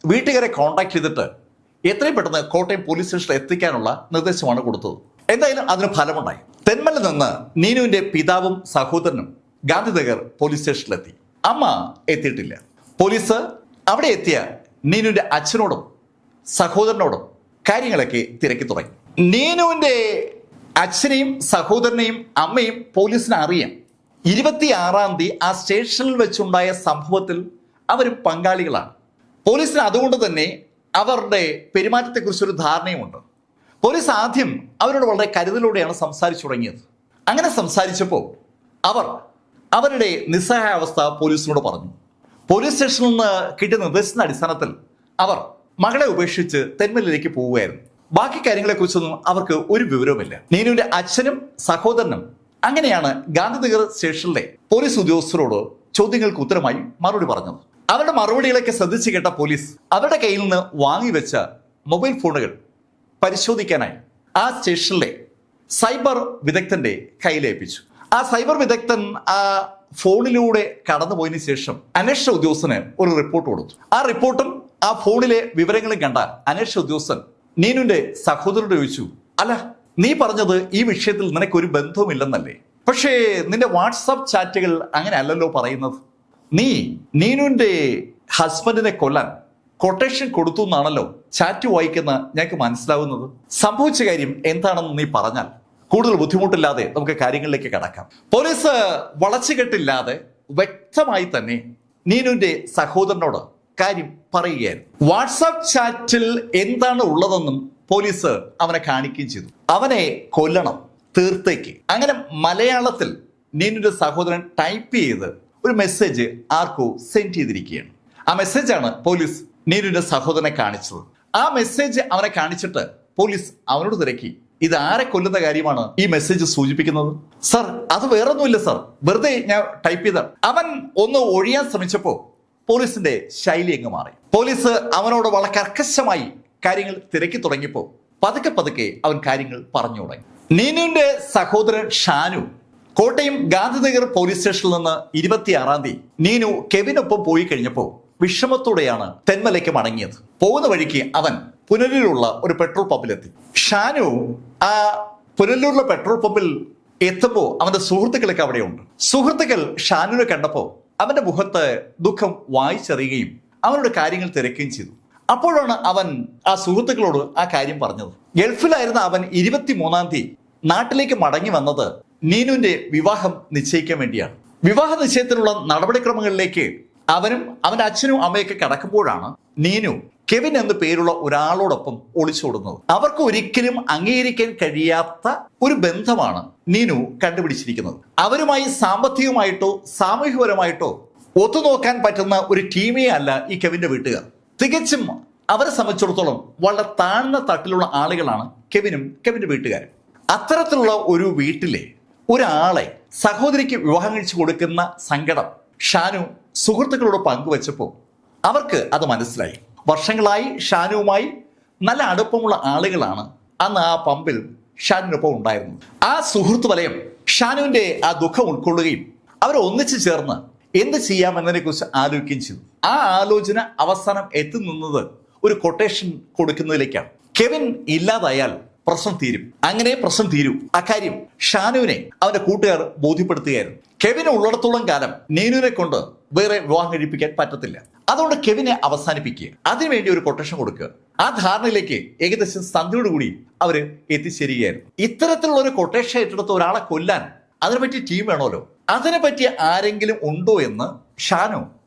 Speaker 1: വീട്ടുകാരെ കോൺടാക്ട് ചെയ്തിട്ട് എത്രയും പെട്ടെന്ന് കോട്ടയം പോലീസ് സ്റ്റേഷനിൽ എത്തിക്കാനുള്ള നിർദ്ദേശമാണ് കൊടുത്തത്. എന്തായാലും അതിന് ഫലമുണ്ടായി. തെന്മല നിന്ന് നീനുവിന്റെ പിതാവും സഹോദരനും ഗാന്ധിനഗർ പോലീസ് സ്റ്റേഷനിലെത്തി. അമ്മ എത്തിയിട്ടില്ല. പോലീസ് അവിടെ എത്തിയ നീനുവിന്റെ അച്ഛനോടും സഹോദരനോടും കാര്യങ്ങളൊക്കെ തിരക്കി തുടങ്ങി. നീനുവിന്റെ അച്ഛനെയും സഹോദരനെയും അമ്മയും പോലീസിന് അറിയാം. 26-ാം തീയതി ആ സ്റ്റേഷനിൽ വെച്ചുണ്ടായ സംഭവത്തിൽ അവരും പങ്കാളികളാണ്. പോലീസിന് അതുകൊണ്ട് തന്നെ അവരുടെ പെരുമാറ്റത്തെക്കുറിച്ചൊരു ധാരണയുമുണ്ട്. പോലീസ് ആദ്യം അവരോട് വളരെ കരുതലോടെയാണ് സംസാരിച്ചു തുടങ്ങിയത്. അങ്ങനെ സംസാരിച്ചപ്പോൾ അവർ അവരുടെ നിസ്സഹായാവസ്ഥ പോലീസിനോട് പറഞ്ഞു. പോലീസ് സ്റ്റേഷനിൽ നിന്ന് കിട്ടിയ നിർദ്ദേശത്തിന്റെ അടിസ്ഥാനത്തിൽ അവർ മകളെ ഉപേക്ഷിച്ച് തെന്മലയിലേക്ക് പോവുകയായിരുന്നു. ബാക്കി കാര്യങ്ങളെക്കുറിച്ചൊന്നും അവർക്ക് ഒരു വിവരവുമില്ല. നീനുവിന്റെ അച്ഛനും സഹോദരനും അങ്ങനെയാണ് ഗാന്ധിനഗർ സ്റ്റേഷനിലെ പോലീസ് ഉദ്യോഗസ്ഥരോട് ചോദ്യങ്ങൾക്ക് ഉത്തരമായി മറുപടി പറഞ്ഞത്. അവരുടെ മറുപടികളൊക്കെ ശ്രദ്ധിച്ചു കേട്ട പോലീസ് അവരുടെ കയ്യിൽ നിന്ന് വാങ്ങിവെച്ച മൊബൈൽ ഫോണുകൾ പരിശോധിക്കാനായി ആ സ്റ്റേഷനിലെ സൈബർ വിദഗ്ധന്റെ കയ്യിലേൽപ്പിച്ചു. ആ സൈബർ വിദഗ്ധൻ ആ ഫോണിലൂടെ കടന്നുപോയതിനു ശേഷം അന്വേഷണ ഉദ്യോഗസ്ഥന് ഒരു റിപ്പോർട്ട് കൊടുത്തു. ആ റിപ്പോർട്ടും ആ ഫോണിലെ വിവരങ്ങളും കണ്ട അന്വേഷണ ഉദ്യോഗസ്ഥൻ നീനുവിന്റെ സഹോദരനോട് ചോദിച്ചു, അല്ല നീ പറഞ്ഞത് ഈ വിഷയത്തിൽ നിനക്കൊരു ബന്ധവുമില്ലെന്നല്ലേ? പക്ഷേ നിന്റെ വാട്സാപ്പ് ചാറ്റുകൾ അങ്ങനെ അല്ലല്ലോ പറയുന്നത്. നീ നീനുവിന്റെ ഹസ്ബൻഡിനെ കൊല്ലാൻ കൊട്ടേഷൻ കൊടുത്തു എന്നാണല്ലോ ചാറ്റ് വായിക്കുന്ന ഞങ്ങൾക്ക് മനസ്സിലാവുന്നത്. സംഭവിച്ച കാര്യം എന്താണെന്ന് നീ പറഞ്ഞാൽ കൂടുതൽ ബുദ്ധിമുട്ടില്ലാതെ നമുക്ക് കാര്യങ്ങളിലേക്ക് കടക്കാം. പോലീസ് വളച്ചുകെട്ടില്ലാതെ വ്യക്തമായി തന്നെ നീനുവിന്റെ സഹോദരനോട് കാര്യം പറയുകയായിരുന്നു. വാട്സാപ്പ് ചാറ്റിൽ എന്താണ് ഉള്ളതെന്നും പോലീസ് അവനെ കാണിക്കുകയും ചെയ്തു. അവനെ കൊല്ലണം തീർത്തേക്ക്. അങ്ങനെ മലയാളത്തിൽ നീനുവിന്റെ സഹോദരൻ ടൈപ്പ് ചെയ്ത് ഒരു മെസ്സേജ് ആർക്കോ സെൻഡ് ചെയ്തിരിക്കുകയാണ്. ആ മെസ്സേജാണ് പോലീസ് നീനുവിന്റെ സഹോദരനെ കാണിച്ചത്. ആ മെസ്സേജ് അവനെ കാണിച്ചിട്ട് പോലീസ് അവനോട് തിരക്കി, ഇത് ആരെ കൊല്ലുന്ന കാര്യമാണ് ഈ മെസ്സേജ് സൂചിപ്പിക്കുന്നത്? സർ, അത് വേറൊന്നുമില്ല സർ, വെറുതെ ഞാൻ ടൈപ്പ് ചെയ്ത. അവൻ ഒന്ന് ഒഴിയാൻ ശ്രമിച്ചപ്പോ പോലീസിന്റെ ശൈലി അങ്ങ് മാറി. പോലീസ് അവനോട് വളരെ കർക്കശമായി കാര്യങ്ങൾ തിരക്കി തുടങ്ങിയപ്പോ പതുക്കെ പതുക്കെ അവൻ കാര്യങ്ങൾ പറഞ്ഞു തുടങ്ങി. നീനുവിന്റെ സഹോദരൻ ഷാനു കോട്ടയം ഗാന്ധിനഗർ പോലീസ് സ്റ്റേഷനിൽ നിന്ന് 26-ാം തീയതി നീനു കെവിനൊപ്പം പോയി കഴിഞ്ഞപ്പോ വിഷമത്തോടെയാണ് തെന്മലയ്ക്ക് മടങ്ങിയത്. പോകുന്ന വഴിക്ക് അവൻ പുനലൂരിലുള്ള ഒരു പെട്രോൾ പമ്പിലെത്തി. ഷാനു ആ പുനലൂരിലെ പെട്രോൾ പമ്പിൽ എത്തുമ്പോൾ അവന്റെ സുഹൃത്തുക്കളൊക്കെ അവിടെയുണ്ട്. സുഹൃത്തുക്കൾ ഷാനുവിനെ കണ്ടപ്പോൾ അവന്റെ മുഖത്ത് ദുഃഖം വായിച്ചറിയുകയും അവനോട് കാര്യങ്ങൾ തിരക്കുകയും ചെയ്തു. അപ്പോഴാണ് അവൻ ആ സുഹൃത്തുക്കളോട് ആ കാര്യം പറഞ്ഞത്. ഗൾഫിലായിരുന്ന അവൻ 23-ാം തീയതി നാട്ടിലേക്ക് മടങ്ങി വന്നത് നീനുവിന്റെ വിവാഹം നിശ്ചയിക്കാൻ വേണ്ടിയാണ്. വിവാഹ നിശ്ചയത്തിനുള്ള നടപടിക്രമങ്ങളിലേക്ക് അവനും അവന്റെ അച്ഛനും അമ്മയൊക്കെ കടക്കുമ്പോഴാണ് നീനു കെവിൻ എന്ന പേരുള്ള ഒരാളോടൊപ്പം ഒളിച്ചോടുന്നത്. അവർക്ക് ഒരിക്കലും അംഗീകരിക്കാൻ കഴിയാത്ത ഒരു ബന്ധമാണ് നീനു കണ്ടുപിടിച്ചിരിക്കുന്നത്. അവരുമായി സാമ്പത്തികമായിട്ടോ സാമൂഹികപരമായിട്ടോ ഒത്തുനോക്കാൻ പറ്റുന്ന ഒരു ടീമേ അല്ല ഈ കെവിന്റെ വീട്ടുകാർ. തികച്ചും അവരെ സംബന്ധിച്ചിടത്തോളം വളരെ താഴ്ന്ന തട്ടിലുള്ള ആളുകളാണ് കെവിനും കെവിന്റെ വീട്ടുകാരും. അത്തരത്തിലുള്ള ഒരു വീട്ടിലെ ഒരാളെ സഹോദരിക്ക് വിവാഹം കഴിച്ചു കൊടുക്കുന്ന സങ്കടം ഷാനു സുഹൃത്തുക്കളോട് പങ്കുവച്ചപ്പോൾ അവർക്ക് അത് മനസ്സിലായി. വർഷങ്ങളായി ഷാനുവുമായി നല്ല അടുപ്പമുള്ള ആളുകളാണ് അന്ന് ആ പമ്പിൽ ഷാനുവിനൊപ്പം ഉണ്ടായിരുന്നത്. ആ സുഹൃത്ത് വലയം ഷാനുവിന്റെ ആ ദുഃഖം ഉൾക്കൊള്ളുകയും അവർ ഒന്നിച്ചു ചേർന്ന് എന്ത് ചെയ്യാമെന്നതിനെ കുറിച്ച് ആലോചിക്കുകയും ചെയ്തു. ആ ആലോചന അവസാനം എത്തുന്നത് ഒരു കൊട്ടേഷൻ കൊടുക്കുന്നതിലേക്കാണ്. കെവിൻ ഇല്ലാതായാൽ പ്രശ്നം തീരും, അങ്ങനെ പ്രശ്നം തീരൂ. അക്കാര്യം ഷാനുവിനെ അവന്റെ കൂട്ടുകാർ ബോധ്യപ്പെടുത്തുകയായിരുന്നു. കെവിന് ഉള്ളിടത്തോളം കാലം നീനുവിനെ കൊണ്ട് വേറെ വിവാഹം കഴിപ്പിക്കാൻ പറ്റത്തില്ല. അതുകൊണ്ട് കെവിനെ അവസാനിപ്പിക്കുക, അതിനുവേണ്ടി ഒരു കൊട്ടേഷൻ കൊടുക്കുക. ആ ധാരണയിലേക്ക് ഏകദേശം സന്ധ്യയോടുകൂടി അവര് എത്തിച്ചേരുകയായിരുന്നു. ഇത്തരത്തിലുള്ള ഒരു കൊട്ടേഷൻ ഏറ്റെടുത്ത ഒരാളെ കൊല്ലാൻ അതിനെപ്പറ്റി ടീം വേണമല്ലോ. അതിനെപ്പറ്റി ആരെങ്കിലും ഉണ്ടോ എന്ന് ഷാനു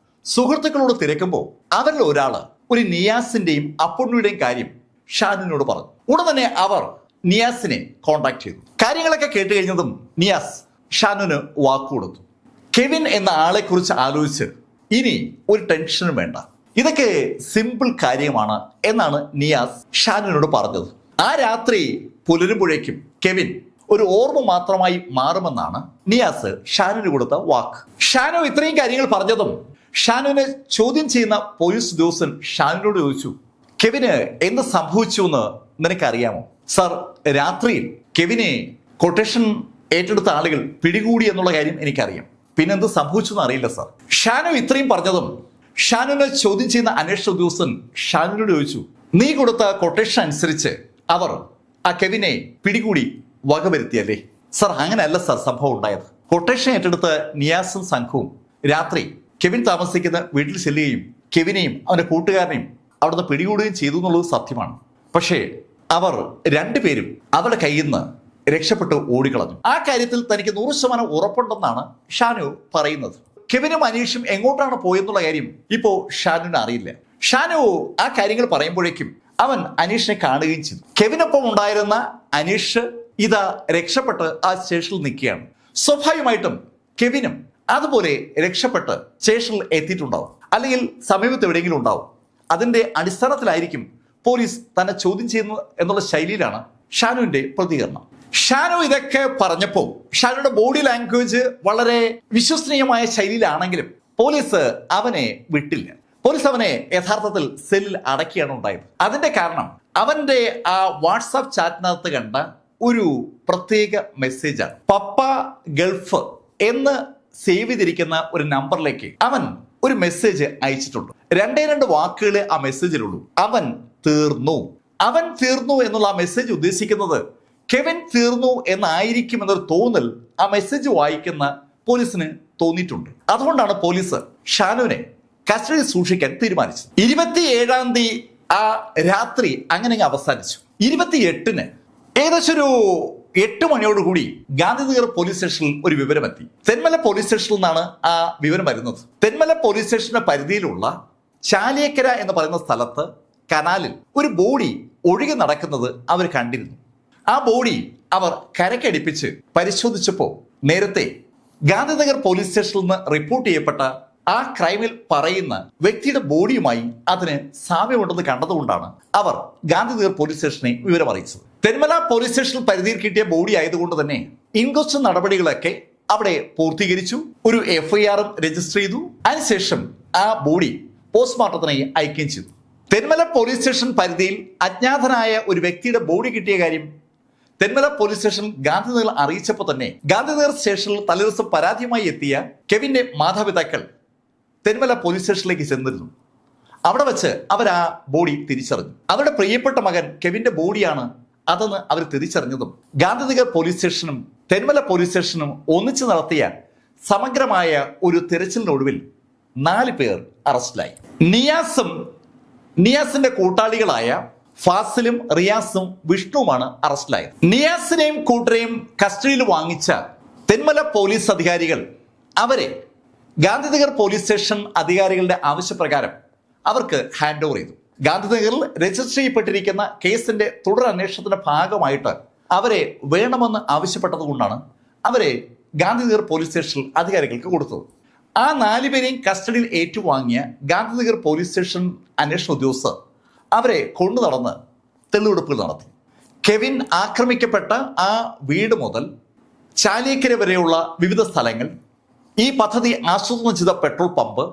Speaker 1: സുഹൃത്തുക്കളോട് തിരക്കുമ്പോൾ അവരിൽ ഒരാള് ഒരു നിയാസിന്റെയും അപ്പുണ്ണിയുടെയും കാര്യം ഷാനുവിനോട് പറഞ്ഞു. ഉടൻ തന്നെ അവർ നിയാസിനെ കോണ്ടാക്ട് ചെയ്തു. കാര്യങ്ങളൊക്കെ കേട്ട് കഴിഞ്ഞതും നിയാസ് ഷാനുവിന് വാക്കുകൊടുത്തു. കെവിൻ എന്ന ആളെ കുറിച്ച് ആലോചിച്ച് ഇനി ഒരു ടെൻഷനും വേണ്ട, ഇതൊക്കെ സിമ്പിൾ കാര്യമാണ് എന്നാണ് നിയാസ് ഷാനുവിനോട് പറഞ്ഞത്. ആ രാത്രി പുലരുമ്പോഴേക്കും കെവിൻ ഒരു ഓർമ്മ മാത്രമായി മാറുമെന്നാണ് നിയാസ് ഷാനുവിന് കൊടുത്ത വാക്ക്. ഷാനു ഇത്രയും കാര്യങ്ങൾ പറഞ്ഞതും ഷാനുവിനെ ചോദ്യം ചെയ്യുന്ന പോലീസ് ഉദ്യോഗസ്ഥൻ ഷാനുവിനോട് ചോദിച്ചു, കെവിന് എന്ത് സംഭവിച്ചു എന്ന് നിനക്കറിയാമോ? സർ, രാത്രിയിൽ കെവിനെ കൊട്ടേഷൻ ഏറ്റെടുത്ത ആളുകൾ പിടികൂടി എന്നുള്ള കാര്യം എനിക്കറിയാം, പിന്നെന്ത് സംഭവിച്ചു എന്ന് അറിയില്ല സർ. ഷാനു ഇത്രയും പറഞ്ഞതും ഷാനുവിനെ ചോദ്യം ചെയ്യുന്ന അന്വേഷണ ഉദ്യോഗസ്ഥൻ ഷാനുവിനോട് ചോദിച്ചു, നീ കൊടുത്ത കൊട്ടേഷൻ അനുസരിച്ച് അവർ ആ കെവിനെ പിടികൂടി വകവരുത്തിയല്ലേ? സർ, അങ്ങനെയല്ല സർ സംഭവം ഉണ്ടായത്. കൊട്ടേഷൻ ഏറ്റെടുത്ത നിയാസും സംഘവും രാത്രി കെവിൻ താമസിക്കുന്ന വീട്ടിൽ ചെല്ലുകയും കെവിനെയും അവന്റെ കൂട്ടുകാരനെയും അവിടുന്ന് പിടികൂടുകയും ചെയ്തു എന്നുള്ളത് സത്യമാണ്. പക്ഷേ അവർ രണ്ടുപേരും അവരുടെ കയ്യിൽ നിന്ന് രക്ഷപ്പെട്ട് ഓടിക്കളഞ്ഞു. ആ കാര്യത്തിൽ തനിക്ക് 100% ഉറപ്പുണ്ടെന്നാണ് ഷാനു പറയുന്നത്. കെവിനും അനീഷും എങ്ങോട്ടാണ് പോയെന്നുള്ള കാര്യം ഇപ്പോ ഷാനുവിന് അറിയില്ല. ഷാനു ആ കാര്യങ്ങൾ പറയുമ്പോഴേക്കും അവൻ അനീഷിനെ കാണുകയും ചെയ്തു. കെവിനൊപ്പം ഉണ്ടായിരുന്ന അനീഷ് ഇതാ രക്ഷപ്പെട്ട് ആ സ്റ്റേഷനിൽ നിൽക്കുകയാണ്. സ്വാഭാവികമായിട്ടും കെവിനും അതുപോലെ രക്ഷപ്പെട്ട് സ്റ്റേഷനിൽ എത്തിയിട്ടുണ്ടാവും, അല്ലെങ്കിൽ സമീപത്ത് എവിടെയെങ്കിലും ഉണ്ടാവും. അതിന്റെ അടിസ്ഥാനത്തിലായിരിക്കും പോലീസ് തന്നെ ചോദ്യം ചെയ്യുന്നത് എന്നുള്ള ശൈലിയിലാണ് ഷാനുവിന്റെ പ്രതികരണം. ഷാനു ഇതൊക്കെ പറഞ്ഞപ്പോൾ ഷാനുയുടെ ബോഡി ലാംഗ്വേജ് വളരെ വിശ്വസനീയമായ ശൈലിയിലാണെങ്കിലും പോലീസ് അവനെ വിട്ടില്ല. പോലീസ് അവനെ യഥാർത്ഥത്തിൽ സെല്ലിൽ അടക്കിയാണ് ഉണ്ടായത്. അതിന്റെ കാരണം അവന്റെ ആ വാട്സാപ്പ് ചാറ്റിനകത്ത് കണ്ട ഒരു പ്രത്യേക മെസ്സേജാണ്. പപ്പ ഗൾഫ് എന്ന് സേവ് ചെയ്തിരിക്കുന്ന ഒരു നമ്പറിലേക്ക് അവൻ ഒരു മെസ്സേജ് അയച്ചിട്ടുണ്ട്. 2 വാക്കുകളെ ആ മെസ്സേജിലുള്ളൂ. അവൻ തീർന്നു. അവൻ തീർന്നു എന്നുള്ള ആ മെസ്സേജ് ഉദ്ദേശിക്കുന്നത് കെവിൻ തീർന്നു എന്നായിരിക്കും എന്നൊരു തോന്നൽ ആ മെസ്സേജ് വായിക്കുന്ന പോലീസിന് തോന്നിയിട്ടുണ്ട്. അതുകൊണ്ടാണ് പോലീസ് ഷാനുവിനെ കസ്റ്റഡിയിൽ സൂക്ഷിക്കാൻ തീരുമാനിച്ചത്. 27-ാം തീയതി ആ രാത്രി അങ്ങനെ അവസാനിച്ചു. 28-ന് ഏകദേശം ഒരു 8 മണിയോടുകൂടി ഗാന്ധിനഗർ പോലീസ് സ്റ്റേഷനിൽ ഒരു വിവരമെത്തി. തെന്മല പോലീസ് സ്റ്റേഷനിൽ നിന്നാണ് ആ വിവരം വരുന്നത്. തെന്മല പോലീസ് സ്റ്റേഷന്റെ പരിധിയിലുള്ള ചാലിയക്കര എന്ന് പറയുന്ന സ്ഥലത്ത് കനാലിൽ ഒരു ബോഡി ഒഴുകി നടക്കുന്നത് അവർ കണ്ടിരുന്നു. ആ ബോഡി അവർ കരക്കടിപ്പിച്ച് പരിശോധിച്ചപ്പോൾ നേരത്തെ ഗാന്ധിനഗർ പോലീസ് സ്റ്റേഷനിൽ നിന്ന് റിപ്പോർട്ട് ചെയ്യപ്പെട്ട ആ ക്രൈമിൽ പറയുന്ന വ്യക്തിയുടെ ബോഡിയുമായി അതിന് സാമ്യമുണ്ടെന്ന് കണ്ടതുകൊണ്ടാണ് അവർ ഗാന്ധിനഗർ പോലീസ് സ്റ്റേഷനെ വിവരം അറിയിച്ചത്. തെന്മല പോലീസ് സ്റ്റേഷനിൽ പരിധിയിൽ കിട്ടിയ ബോഡി ആയതുകൊണ്ട് തന്നെ ഇൻക്വസ്റ്റ് നടപടികളൊക്കെ അവിടെ പൂർത്തീകരിച്ചു. ഒരു FIR രജിസ്റ്റർ ചെയ്തു. അതിനുശേഷം ആ ബോഡി പോസ്റ്റ്മോർട്ടത്തിനായി അയക്കുകയും ചെയ്തു. തെന്മല പോലീസ് സ്റ്റേഷൻ പരിധിയിൽ അജ്ഞാതനായ ഒരു വ്യക്തിയുടെ ബോഡി കിട്ടിയ കാര്യം തെന്മല പോലീസ് സ്റ്റേഷൻ ഗാന്ധിനഗർ അറിയിച്ചപ്പോൾ തന്നെ ഗാന്ധിനഗർ സ്റ്റേഷനിൽ തലേദിവസം പരാതിയുമായി എത്തിയ കെവിന്റെ മാതാപിതാക്കൾ തെന്മല പോലീസ് സ്റ്റേഷനിലേക്ക് ചെന്നിരുന്നു. അവിടെ വെച്ച് അവർ ആ ബോഡി തിരിച്ചറിഞ്ഞു. അവരുടെ പ്രിയപ്പെട്ട മകൻ കെവിന്റെ ബോഡിയാണ് അതെന്ന് അവർ തിരിച്ചറിഞ്ഞതും ഗാന്ധിനഗർ പോലീസ് സ്റ്റേഷനും തെന്മല പോലീസ് സ്റ്റേഷനും ഒന്നിച്ചു നടത്തിയ സമഗ്രമായ ഒരു തിരച്ചിലിനൊടുവിൽ 4 പേർ അറസ്റ്റിലായി. നിയാസിന്റെ കൂട്ടാളികളായ ഫാസിലും റിയാസും വിഷ്ണുവുമാണ് അറസ്റ്റിലായത്. നിയാസിനെയും കൂട്ടരെയും കസ്റ്റഡിയിൽ വാങ്ങിച്ച തെന്മല പോലീസ് അധികാരികൾ അവരെ ഗാന്ധിനഗർ പോലീസ് സ്റ്റേഷൻ അധികാരികളുടെ ആവശ്യപ്രകാരം അവർക്ക് ഹാൻഡ് ഓവർ ചെയ്തു. ഗാന്ധിനഗറിൽ രജിസ്റ്റർ ചെയ്യപ്പെട്ടിരിക്കുന്ന കേസിന്റെ തുടർ അന്വേഷണത്തിന്റെ ഭാഗമായിട്ട് അവരെ വേണമെന്ന് ആവശ്യപ്പെട്ടത് കൊണ്ടാണ് അവരെ ഗാന്ധിനഗർ പോലീസ് സ്റ്റേഷനിൽ അധികാരികൾക്ക് കൊടുത്തത്. ആ 4 പേരെയും കസ്റ്റഡിയിൽ ഏറ്റുവാങ്ങിയ ഗാന്ധിനഗർ പോലീസ് സ്റ്റേഷൻ അന്വേഷണ ഉദ്യോഗസ്ഥർ അവരെ കൊണ്ടു നടന്ന് തെളിവെടുപ്പുകൾ നടത്തി. കെവിൻ ആക്രമിക്കപ്പെട്ട ആ വീട് മുതൽ ചാലിയക്കര വരെയുള്ള വിവിധ സ്ഥലങ്ങൾ, ഈ പദ്ധതി ആസൂത്രണം ചെയ്ത പെട്രോൾ പമ്പ്,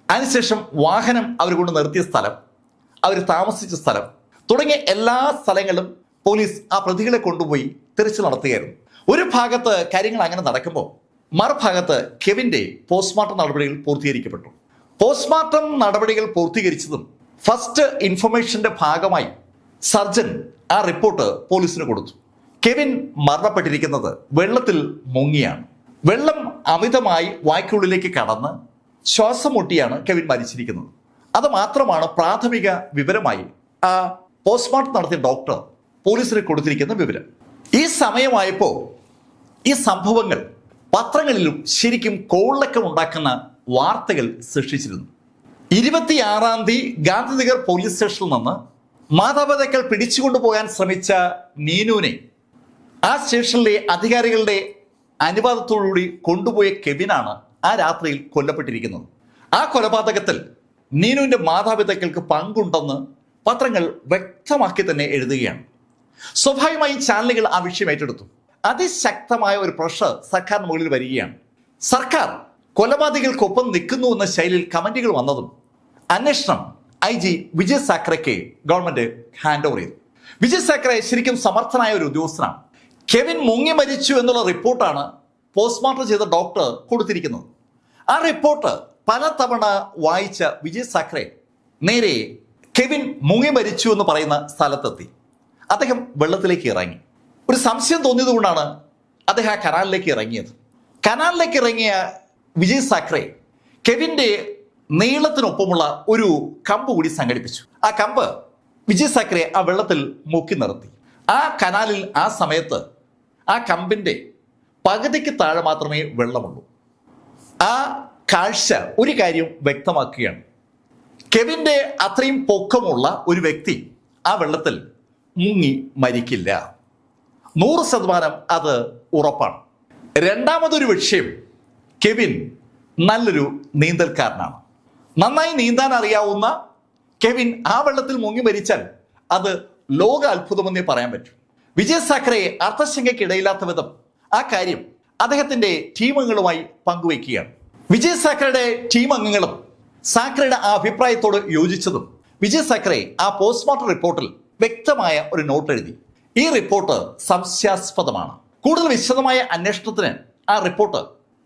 Speaker 1: അതിനുശേഷം വാഹനം അവർ കൊണ്ട് നിർത്തിയ സ്ഥലം, അവർ താമസിച്ച സ്ഥലം തുടങ്ങിയ എല്ലാ സ്ഥലങ്ങളും പോലീസ് ആ പ്രതികളെ കൊണ്ടുപോയി തിരച്ചിൽ നടത്തുകയായിരുന്നു. ഒരു ഭാഗത്ത് കാര്യങ്ങൾ അങ്ങനെ നടക്കുമ്പോൾ മറുഭാഗത്ത് കെവിന്റെ പോസ്റ്റ്മോർട്ടം നടപടികൾ പൂർത്തീകരിക്കപ്പെട്ടു. പോസ്റ്റ്മോർട്ടം നടപടികൾ പൂർത്തീകരിച്ചതും ഫസ്റ്റ് ഇൻഫർമേഷന്റെ ഭാഗമായി സർജൻ ആ റിപ്പോർട്ട് പോലീസിന് കൊടുത്തു. കെവിൻ മരണപ്പെട്ടിരിക്കുന്നത് വെള്ളത്തിൽ മുങ്ങിയാണ്. വെള്ളം അമിതമായി വായ്ക്കുള്ളിലേക്ക് കടന്ന് ശ്വാസം മുട്ടിയാണ് കെവിൻ മരിച്ചിരിക്കുന്നത്. അത് മാത്രമാണ് പ്രാഥമിക വിവരമായി ആ പോസ്റ്റ്മോർട്ടം നടത്തിയ ഡോക്ടർ പോലീസിന് കൊടുത്തിരിക്കുന്ന വിവരം. ഈ സമയമായപ്പോൾ ഈ സംഭവങ്ങൾ പത്രങ്ങളിലും ശരിക്കും കോളിളക്കം ഉണ്ടാക്കുന്ന വാർത്തകൾ സൃഷ്ടിച്ചിരുന്നു. 26-ാം തീയതി ഗാന്ധിനഗർ പോലീസ് സ്റ്റേഷനിൽ നിന്ന് മാതാപിതാക്കൾ പിടിച്ചുകൊണ്ടുപോകാൻ ശ്രമിച്ച നീനുവിനെ ആ സ്റ്റേഷനിലെ അധികാരികളുടെ അനുവാദത്തോടുകൂടി കൊണ്ടുപോയ കെവിനാണ് ആ രാത്രിയിൽ കൊല്ലപ്പെട്ടിരിക്കുന്നത്. ആ കൊലപാതകത്തിൽ നീനുവിന്റെ മാതാപിതാക്കൾക്ക് പങ്കുണ്ടെന്ന് പത്രങ്ങൾ വ്യക്തമാക്കി തന്നെ എഴുതുകയാണ്. സ്വാഭാവികമായും ചാനലുകൾ ആ വിഷയം ഏറ്റെടുത്തു. അതിശക്തമായ ഒരു പ്രഷർ സർക്കാരിന് മുകളിൽ വരികയാണ്. സർക്കാർ കൊലപാതകൾക്കൊപ്പം നിൽക്കുന്നു എന്ന ശൈലിയിൽ കമന്റുകൾ വന്നതും അന്വേഷണം IG വിജയ് സാഖറെയ്ക്ക് ഗവൺമെന്റ് ഹാൻഡ് ഓവർ ചെയ്തു. വിജയ് സാഖറെ ശരിക്കും സമർത്ഥനായ ഒരു ഉദ്യോഗസ്ഥനാണ്. കെവിൻ മുങ്ങി മരിച്ചു എന്നുള്ള റിപ്പോർട്ടാണ് പോസ്റ്റ്മോർട്ടം ചെയ്ത ഡോക്ടർ കൊടുത്തിരിക്കുന്നത്. ആ റിപ്പോർട്ട് പലതവണ വായിച്ച വിജയ് സാഖറെ നേരെ കെവിൻ മുങ്ങി മരിച്ചു എന്ന് പറയുന്ന സ്ഥലത്തെത്തി. അദ്ദേഹം വെള്ളത്തിലേക്ക് ഇറങ്ങി. ഒരു സംശയം തോന്നിയതുകൊണ്ടാണ് അദ്ദേഹം ആ കനാലിലേക്ക് ഇറങ്ങിയത്. കനാലിലേക്ക് ഇറങ്ങിയ വിജയ് സാഖറെ കെവിന്റെ നീളത്തിനൊപ്പമുള്ള ഒരു കമ്പ് കൂടി സംഘടിപ്പിച്ചു. ആ കമ്പ് വിജയ് സാഖറെ ആ വെള്ളത്തിൽ മുക്കി നിർത്തി. ആ കനാലിൽ ആ സമയത്ത് ആ കമ്പിന്റെ പകുതിക്ക് താഴെ മാത്രമേ വെള്ളമുള്ളൂ. ആ കാഴ്ച ഒരു കാര്യം വ്യക്തമാക്കുകയാണ്. കെവിന്റെ അത്രയും പൊക്കമുള്ള ഒരു വ്യക്തി ആ വെള്ളത്തിൽ മുങ്ങി മരിക്കില്ല. 100% അത് ഉറപ്പാണ്. രണ്ടാമതൊരു വിഷയം, കെവിൻ നല്ലൊരു നീന്തൽക്കാരനാണ്. നന്നായി നീന്താൻ അറിയാവുന്ന കെവിൻ ആ വെള്ളത്തിൽ മുങ്ങി മരിച്ചാൽ അത് ലോക അത്ഭുതമെന്നേ പറയാൻ പറ്റും. വിജയ് സാഖറെ അർത്ഥശങ്കയ്ക്കിടയില്ലാത്ത വിധം ആ കാര്യം അദ്ദേഹത്തിന്റെ ടീം അംഗങ്ങളുമായി പങ്കുവയ്ക്കുകയാണ്. വിജയ് സാഖറയുടെ ടീം അംഗങ്ങളും സാഖറയുടെ ആ അഭിപ്രായത്തോട് യോജിച്ചതും വിജയ് സാഖറെ ആ പോസ്റ്റ്മോർട്ടം റിപ്പോർട്ടിൽ വ്യക്തമായ ഒരു നോട്ട് എഴുതി. ഈ റിപ്പോർട്ട് സംശയാസ്പദമാണ്. കൂടുതൽ വിശദമായ അന്വേഷണത്തിന് ആ റിപ്പോർട്ട്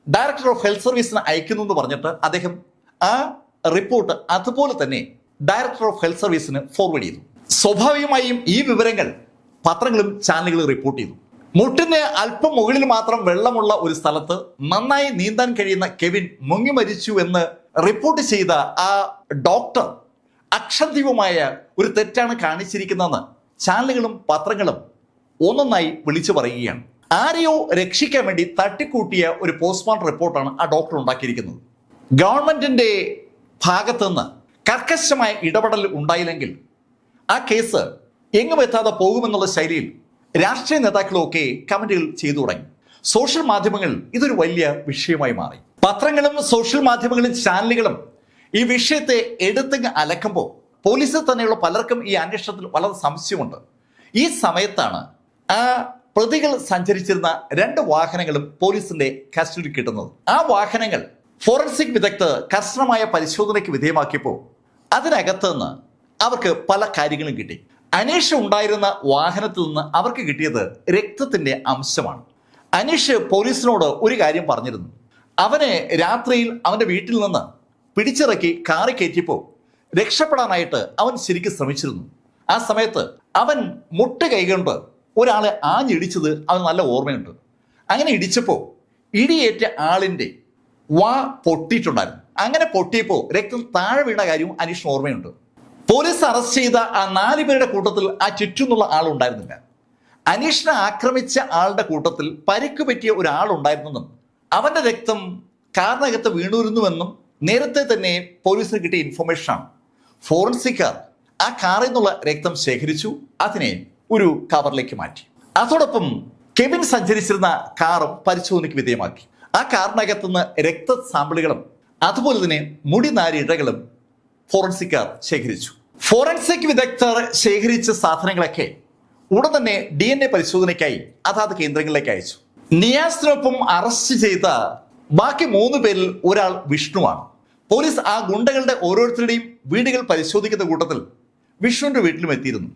Speaker 1: ഡയറക്ടർ ഓഫ് ഹെൽത്ത് സർവീസിന് അയക്കുന്നു എന്ന് പറഞ്ഞിട്ട് അദ്ദേഹം ആ റിപ്പോർട്ട് അതുപോലെ തന്നെ ഡയറക്ടർ ഓഫ് ഹെൽത്ത് സർവീസിന് ഫോർവേഡ് ചെയ്തു. സ്വാഭാവികമായും ഈ വിവരങ്ങൾ പത്രങ്ങളും ചാനലുകളും റിപ്പോർട്ട് ചെയ്തു. മുട്ടിന് അല്പം മുകളിൽ മാത്രം വെള്ളമുള്ള ഒരു സ്ഥലത്ത് നന്നായി നീന്താൻ കഴിയുന്ന കെവിൻ മുങ്ങി മരിച്ചു എന്ന് റിപ്പോർട്ട് ചെയ്ത ആ ഡോക്ടർ അക്ഷന്തിമമായ ഒരു തെറ്റാണ് കാണിച്ചിരിക്കുന്നതെന്ന് ചാനലുകളും പത്രങ്ങളും ഒന്നൊന്നായി വിളിച്ചു പറയുകയാണ്. ആരെയോ രക്ഷിക്കാൻ വേണ്ടി തട്ടിക്കൂട്ടിയ ഒരു പോസ്റ്റ്മോർട്ടം റിപ്പോർട്ടാണ് ആ ഡോക്ടർ ഉണ്ടാക്കിയിരിക്കുന്നത്. ഗവൺമെന്റിന്റെ ഭാഗത്തുനിന്ന് കർക്കശമായ ഇടപെടൽ ഉണ്ടായില്ലെങ്കിൽ ആ കേസ് എങ്ങും എത്താതെ പോകുമെന്നുള്ള ശൈലിയിൽ രാഷ്ട്രീയ നേതാക്കളൊക്കെ കമന്റുകൾ ചെയ്തു തുടങ്ങി. സോഷ്യൽ മാധ്യമങ്ങൾ ഇതൊരു വലിയ വിഷയമായി മാറി. പത്രങ്ങളും സോഷ്യൽ മാധ്യമങ്ങളും ചാനലുകളും ഈ വിഷയത്തെ എടുത്തങ്ങ് അലക്കുമ്പോൾ പോലീസിൽ തന്നെയുള്ള പലർക്കും ഈ അന്വേഷണത്തിൽ വളരെ സംശയമുണ്ട്. ഈ സമയത്താണ് ആ പ്രതികൾ സഞ്ചരിച്ചിരുന്ന 2 വാഹനങ്ങളും പോലീസിന്റെ കസ്റ്റഡിയിൽ കിട്ടുന്നത്. ആ വാഹനങ്ങൾ ഫോറൻസിക് വിദഗ്ധർ കർശനമായ പരിശോധനയ്ക്ക് വിധേയമാക്കിയപ്പോൾ അതിനകത്ത് നിന്ന് അവർക്ക് പല കാര്യങ്ങളും കിട്ടി. അനീഷ് ഉണ്ടായിരുന്ന വാഹനത്തിൽ നിന്ന് അവർക്ക് കിട്ടിയത് രക്തത്തിന്റെ അംശമാണ്. അനീഷ് പോലീസിനോട് ഒരു കാര്യം പറഞ്ഞിരുന്നു. അവനെ രാത്രിയിൽ അവന്റെ വീട്ടിൽ നിന്ന് പിടിച്ചിറക്കി കാറി കയറ്റിയപ്പോൾ രക്ഷപ്പെടാനായിട്ട് അവൻ ശരിക്കും ശ്രമിച്ചിരുന്നു. ആ സമയത്ത് അവൻ മുട്ട് കൈകൊണ്ട് ഒരാളെ ആഞ്ഞിടിച്ചത് അവന് നല്ല ഓർമ്മയുണ്ട്. അങ്ങനെ ഇടിച്ചപ്പോൾ ഇടിയേറ്റ ആളിൻ്റെ വാ പൊട്ടിയിട്ടുണ്ടായിരുന്നു. അങ്ങനെ പൊട്ടിയപ്പോൾ രക്തം താഴെ വീണ കാര്യവും അനീഷിന് ഓർമ്മയുണ്ട്. പോലീസ് അറസ്റ്റ് ചെയ്ത ആ 4 പേരുടെ കൂട്ടത്തിൽ ആ ചുറ്റുമുള്ള ആളുണ്ടായിരുന്നില്ല. അനീഷിനെ ആക്രമിച്ച ആളുടെ കൂട്ടത്തിൽ പരിക്ക് പറ്റിയ ഒരാളുണ്ടായിരുന്നെന്നും അവന്റെ രക്തം കാറിനകത്ത് വീണിരുന്നുവെന്നും നേരത്തെ തന്നെ പോലീസിന് കിട്ടിയ ഇൻഫർമേഷനാണ്. ഫോറൻസിക്കാർ ആ കാറിൽ നിന്നുള്ള രക്തം ശേഖരിച്ചു, അതിനെ ഒരു കവറിലേക്ക് മാറ്റി. അതോടൊപ്പം കെവിൻ സഞ്ചരിച്ചിരുന്ന കാറും പരിശോധനയ്ക്ക് വിധേയമാക്കി. ആ കാറിനകത്തുനിന്ന് രക്ത സാമ്പിളുകളും അതുപോലെ തന്നെ മുടി നാരിഴകളും ഫോറൻസിക്കാർ ശേഖരിച്ചു. ഫോറൻസിക് വിദഗ്ധർ ശേഖരിച്ച സാധനങ്ങളൊക്കെ ഉടൻ തന്നെ DNA പരിശോധനയ്ക്കായി അതാത് കേന്ദ്രങ്ങളിലേക്ക് അയച്ചു. നിയാസിനൊപ്പം അറസ്റ്റ് ചെയ്ത ബാക്കി 3 പേരിൽ ഒരാൾ വിഷ്ണുവാണ്. പോലീസ് ആ ഗുണ്ടകളുടെ ഓരോരുത്തരുടെയും വീടുകൾ പരിശോധിക്കുന്ന കൂട്ടത്തിൽ വിഷ്ണുവിന്റെ വീട്ടിലും എത്തിയിരുന്നു.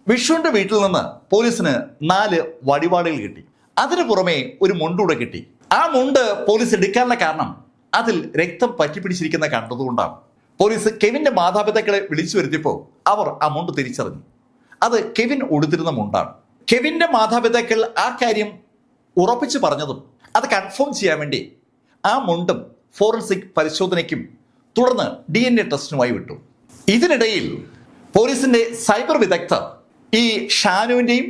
Speaker 1: വിഷ്ണുവിന്റെ വീട്ടിൽ നിന്ന് പോലീസിന് 4 വടിവാളുകൾ കിട്ടി. അതിനു പുറമെ ഒരു മുണ്ടൂടെ കിട്ടി. ആ മുണ്ട് പോലീസ് എടുക്കാനുള്ള കാരണം അതിൽ രക്തം പറ്റിപ്പിടിച്ചിരിക്കുന്ന കണ്ടതുകൊണ്ടാണ്. പോലീസ് കെവിന്റെ മാതാപിതാക്കളെ വിളിച്ചു വരുത്തിയപ്പോൾ അവർ ആ മുണ്ട് തിരിച്ചറിഞ്ഞു. അത് കെവിൻ ഉടുത്തിരുന്ന മുണ്ടാണ്. കെവിന്റെ മാതാപിതാക്കൾ ആ കാര്യം ഉറപ്പിച്ചു പറഞ്ഞതും അത് കൺഫേം ചെയ്യാൻ വേണ്ടി ആ മുണ്ടും ഫോറൻസിക് പരിശോധനയ്ക്കും തുടർന്ന് DNA ടെസ്റ്റിനുമായി വിട്ടു. ഇതിനിടയിൽ പോലീസിന്റെ സൈബർ വിദഗ്ധർ ഈ ഷാനുവിൻ്റെയും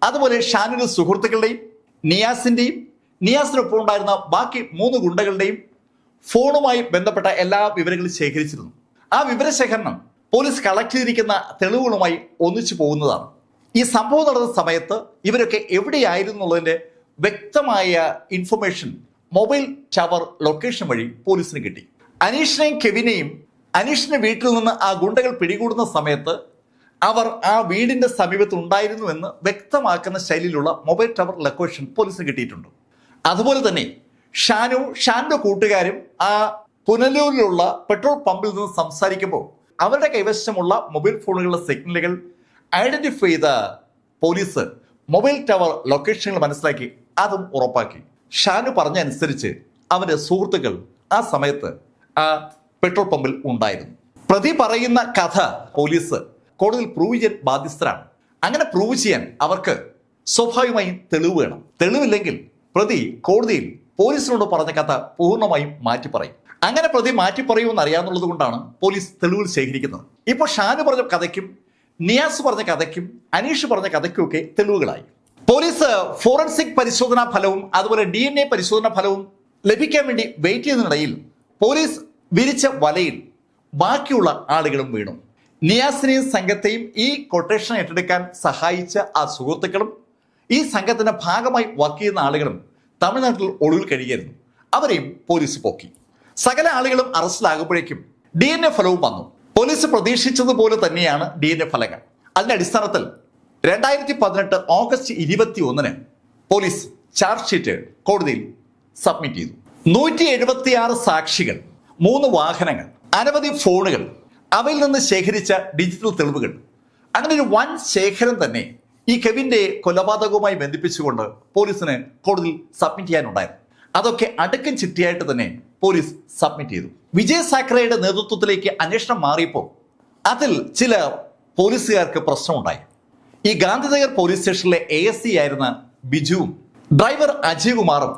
Speaker 1: അതുപോലെ ഷാനുവിന്റെ സുഹൃത്തുക്കളുടെയും നിയാസിനൊപ്പം ഉണ്ടായിരുന്ന ബാക്കി 3 ഗുണ്ടകളുടെയും ഫോണുമായി ബന്ധപ്പെട്ട എല്ലാ വിവരങ്ങളും ശേഖരിച്ചിരുന്നു. ആ വിവരശേഖരണം പോലീസ് കളക്ട് ചെയ്തിരിക്കുന്ന തെളിവുകളുമായി ഒന്നിച്ചു പോകുന്നതാണ്. ഈ സംഭവം നടന്ന സമയത്ത് ഇവരൊക്കെ എവിടെയായിരുന്നു എന്നുള്ളതിന്റെ വ്യക്തമായ ഇൻഫർമേഷൻ മൊബൈൽ ടവർ ലൊക്കേഷൻ വഴി പോലീസിന് കിട്ടി. അനീഷിനെയും കെവിനെയും അനീഷിന്റെ വീട്ടിൽ നിന്ന് ആ ഗുണ്ടകൾ പിടികൂടുന്ന സമയത്ത് അവർ ആ വീടിന്റെ സമീപത്ത് ഉണ്ടായിരുന്നുവെന്ന് വ്യക്തമാക്കുന്ന ശൈലിയിലുള്ള മൊബൈൽ ടവർ ലൊക്കേഷൻ പോലീസിന് കിട്ടിയിട്ടുണ്ട്. അതുപോലെ തന്നെ ഷാനുന്റെ കൂട്ടുകാരും ആ പുനലൂരിലുള്ള പെട്രോൾ പമ്പിൽ നിന്ന് സംസാരിക്കുമ്പോൾ അവരുടെ കൈവശമുള്ള മൊബൈൽ ഫോണുകളുടെ സിഗ്നലുകൾ ഐഡന്റിഫൈ ചെയ്ത പോലീസ് മൊബൈൽ ടവർ ലൊക്കേഷനുകൾ മനസ്സിലാക്കി അതും ഉറപ്പാക്കി. ഷാനു പറഞ്ഞ അനുസരിച്ച് അവന്റെ സുഹൃത്തുക്കൾ ആ സമയത്ത് ആ പെട്രോൾ പമ്പിൽ ഉണ്ടായിരുന്നു. പ്രതി പറയുന്ന കഥ പോലീസ് കോടതിയിൽ പ്രൂവ് ചെയ്യാൻ ബാധ്യസ്ഥരാണ്. അങ്ങനെ പ്രൂവ് ചെയ്യാൻ അവർക്ക് സ്വാഭാവികമായും തെളിവ് വേണം. തെളിവില്ലെങ്കിൽ പ്രതി കോടതിയിൽ പോലീസിനോട് പറഞ്ഞ കഥ പൂർണ്ണമായും മാറ്റി പറയും. അങ്ങനെ പ്രതി മാറ്റി പറയുമെന്ന് അറിയാവുന്നത് കൊണ്ടാണ് പോലീസ് തെളിവുകൾ ശേഖരിക്കുന്നത്. ഇപ്പോൾ ഷാനു പറഞ്ഞ കഥയ്ക്കും നിയാസ് പറഞ്ഞ കഥയ്ക്കും അനീഷ് പറഞ്ഞ കഥയ്ക്കും ഒക്കെ തെളിവുകളായി. പോലീസ് ഫോറൻസിക് പരിശോധനാ ഫലവും അതുപോലെ DNA പരിശോധനാ ഫലവും ലഭിക്കാൻ വേണ്ടി വെയിറ്റ് ചെയ്യുന്നതിനിടയിൽ പോലീസ് വിരിച്ച വലയിൽ ബാക്കിയുള്ള ആളുകളും വീണു. നിയാസിനെയും സംഘത്തെയും ഈ കൊട്ടേഷൻ ഏറ്റെടുക്കാൻ സഹായിച്ച ആ സുഹൃത്തുക്കളും ഈ സംഘത്തിന്റെ ഭാഗമായി വർക്ക് ചെയ്യുന്ന ആളുകളും തമിഴ്നാട്ടിൽ ഒളിവിൽ കഴിയായിരുന്നു. അവരെയും പോലീസ് പൊക്കി. സകല ആളുകളും അറസ്റ്റിലാകുമ്പോഴേക്കും DNA ഫലവും വന്നു. പോലീസ് പ്രതീക്ഷിച്ചതുപോലെ തന്നെയാണ് DNA ഫലങ്ങൾ. അതിന്റെ അടിസ്ഥാനത്തിൽ 2018 ഓഗസ്റ്റ് 21 പോലീസ് ചാർജ് ഷീറ്റ് കോടതിയിൽ സബ്മിറ്റ് ചെയ്തു. 176 സാക്ഷികൾ, 3 വാഹനങ്ങൾ, അനവധി ഫോണുകൾ, അവയിൽ നിന്ന് ശേഖരിച്ച ഡിജിറ്റൽ തെളിവുകൾ, അങ്ങനെ ഒരു വൻ ശേഖരം തന്നെ ഈ കെവിന്റെ കൊലപാതകവുമായി ബന്ധിപ്പിച്ചുകൊണ്ട് പോലീസിന് കോടതിയിൽ സബ്മിറ്റ് ചെയ്യാനുണ്ടായിരുന്നു. അതൊക്കെ അടുക്കും ചിട്ടിയായിട്ട് തന്നെ പോലീസ് സബ്മിറ്റ് ചെയ്തു. വിജയ് സാഖറയുടെ നേതൃത്വത്തിലേക്ക് അന്വേഷണം മാറിയപ്പോൾ അതിൽ ചില പോലീസുകാർക്ക് പ്രശ്നമുണ്ടായി. ഈ ഗാന്ധിനഗർ പോലീസ് സ്റ്റേഷനിലെ ASI ആയിരുന്ന ബിജുവും ഡ്രൈവർ അജയ് കുമാറും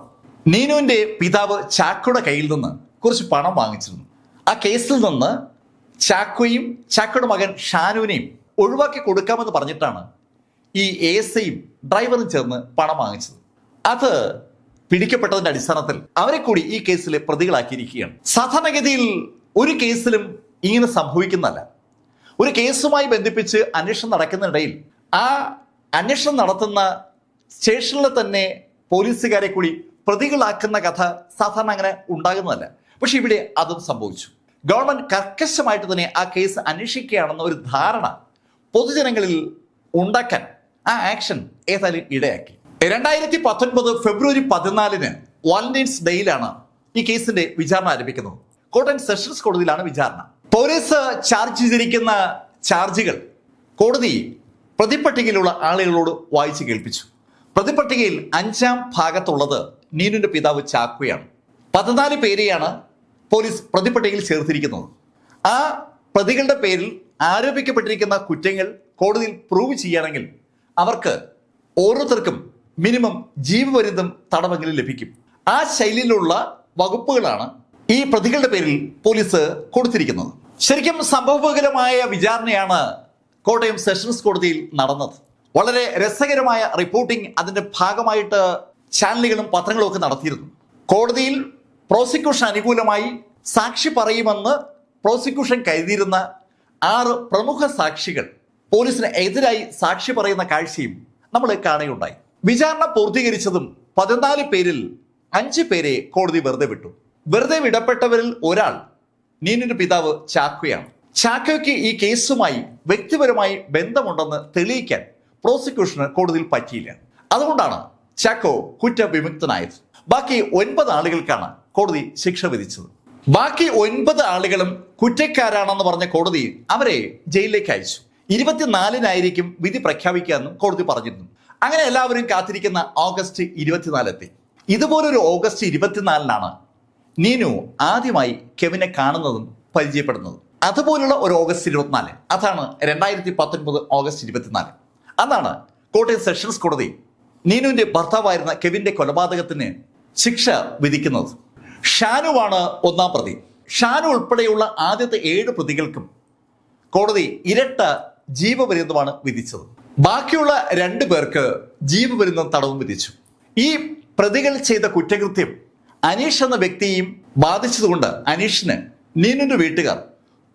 Speaker 1: നീനുവിന്റെ പിതാവ് ചാക്കോയുടെ കയ്യിൽ നിന്ന് കുറച്ച് പണം വാങ്ങിച്ചിരുന്നു. ആ കേസിൽ നിന്ന് ചാക്കോയും ചാക്കോയുടെ മകൻ ഷാനുവിനെയും ഒഴിവാക്കി കൊടുക്കാമെന്ന് പറഞ്ഞിട്ടാണ് ഈ ASIയും ഡ്രൈവറും ചേർന്ന് പണം വാങ്ങിച്ചത്. അത് പിടിക്കപ്പെട്ടതിന്റെ അടിസ്ഥാനത്തിൽ അവരെ കൂടി ഈ കേസിലെ പ്രതികളാക്കിയിരിക്കുകയാണ്. സാധാരണഗതിയിൽ ഒരു കേസിലും ഇങ്ങനെ സംഭവിക്കുന്നതല്ല. ഒരു കേസുമായി ബന്ധിപ്പിച്ച് അന്വേഷണം നടക്കുന്നതിനിടയിൽ ആ അന്വേഷണം നടത്തുന്ന സ്റ്റേഷനിലെ തന്നെ പോലീസുകാരെ കൂടി പ്രതികളാക്കുന്ന കഥ സാധാരണ അങ്ങനെ ഉണ്ടാകുന്നതല്ല. പക്ഷെ ഇവിടെ അതും സംഭവിച്ചു. ഗവൺമെന്റ് കർക്കശമായിട്ട് തന്നെ ആ കേസ് അന്വേഷിക്കുകയാണെന്ന ഒരു ധാരണ പൊതുജനങ്ങളിൽ ഉണ്ടാക്കാൻ ആ ആക്ഷൻ ഏതായാലും ഇടയാക്കി. 2019 ഫെബ്രുവരി 14 വാലന്റൈൻസ് ഡേയിലാണ് ഈ കേസിന്റെ വിചാരണ ആരംഭിക്കുന്നത്. കോട്ടയം സെഷൻസ് കോടതിയിലാണ് വിചാരണ. പോലീസ് ചാർജ് ചെയ്തിരിക്കുന്ന ചാർജുകൾ കോടതി പ്രതിപട്ടികയിലുള്ള ആളുകളോട് വായിച്ച് കേൾപ്പിച്ചു. പ്രതിപട്ടികയിൽ 5ാം ഭാഗത്തുള്ളത് നീനുവിന്റെ പിതാവ് ചാക്കോയാണ്. 14 പേരെയാണ് പോലീസ് പ്രതിപട്ടികയിൽ ചേർത്തിരിക്കുന്നത്. ആ പ്രതികളുടെ പേരിൽ ആരോപിക്കപ്പെട്ടിരിക്കുന്ന കുറ്റങ്ങൾ കോടതിയിൽ പ്രൂവ് ചെയ്യുകയാണെങ്കിൽ അവർക്ക് ഓരോരുത്തർക്കും മിനിമം ജീവപര്യന്തം തടവെങ്കിലും ലഭിക്കും. ആ ശൈലിയിലുള്ള വകുപ്പുകളാണ് ഈ പ്രതികളുടെ പേരിൽ പോലീസ് കൊടുത്തിരിക്കുന്നത്. ശരിക്കും സംഭവബഹുലമായ വിചാരണയാണ് കോട്ടയം സെഷൻസ് കോടതിയിൽ നടന്നത്. വളരെ രസകരമായ റിപ്പോർട്ടിംഗ് അതിന്റെ ഭാഗമായിട്ട് ചാനലുകളും പത്രങ്ങളും ഒക്കെ നടത്തിയിരുന്നു. കോടതിയിൽ പ്രോസിക്യൂഷൻ അനുകൂലമായി സാക്ഷി പറയുമെന്ന് പ്രോസിക്യൂഷൻ കരുതിയിരുന്ന 6 പ്രമുഖ സാക്ഷികൾ പോലീസിന് എതിരായി സാക്ഷി പറയുന്ന കാഴ്ചയും നമ്മൾ കാണുകയുണ്ടായി. വിചാരണ പൂർത്തീകരിച്ചതും 14 പേരിൽ 5 പേരെ കോടതി വെറുതെ വിട്ടു. വെറുതെ വിടപ്പെട്ടവരിൽ ഒരാൾ നീനുവിന്റെ പിതാവ് ചാക്കോയാണ്. ചാക്കോയ്ക്ക് ഈ കേസുമായി വ്യക്തിപരമായി ബന്ധമുണ്ടെന്ന് തെളിയിക്കാൻ പ്രോസിക്യൂഷന് കോടതിയിൽ പറ്റിയില്ല. അതുകൊണ്ടാണ് ചാക്കോ കുറ്റവിമുക്തനായത്. ബാക്കി 9 ആളുകൾക്കാണ് കോടതി ശിക്ഷ വിധിച്ചത്. ബാക്കി 9 ആളുകളും കുറ്റക്കാരാണെന്ന് പറഞ്ഞ കോടതി അവരെ ജയിലിലേക്ക് അയച്ചു. 24-നായിരിക്കും വിധി പ്രഖ്യാപിക്കുക എന്നും കോടതി പറഞ്ഞിരുന്നു. അങ്ങനെ എല്ലാവരും കാത്തിരിക്കുന്ന ഓഗസ്റ്റ് 24 എത്തി. ഇതുപോലൊരു ഓഗസ്റ്റ് 24-നാണ് നീനു ആദ്യമായി കെവിനെ കാണുന്നതും പരിചയപ്പെടുന്നതും. അതുപോലുള്ള ഒരു ഓഗസ്റ്റ് 24, അതാണ് 2019 ഓഗസ്റ്റ് 24. അന്നാണ് കോട്ടയം സെഷൻസ് കോടതി നീനുവിന്റെ ഭർത്താവായിരുന്ന കെവിന്റെ കൊലപാതകത്തിന് ശിക്ഷ വിധിക്കുന്നത്. ഷാനുവാണ് 1ാം പ്രതി. ഷാനു ഉൾപ്പെടെയുള്ള ആദ്യത്തെ 7 പ്രതികൾക്കും കോടതി ഇരട്ട ജീവപര്യന്തമാണ് വിധിച്ചത്. ബാക്കിയുള്ള 2 പേർക്ക് ജീവപര്യന്തം തടവും വിധിച്ചു. ഈ പ്രതികൾ ചെയ്ത കുറ്റകൃത്യം അനീഷ് എന്ന വ്യക്തിയെയും ബാധിച്ചതുകൊണ്ട് അനീഷിന് നീനുവിന്റെ വീട്ടുകാർ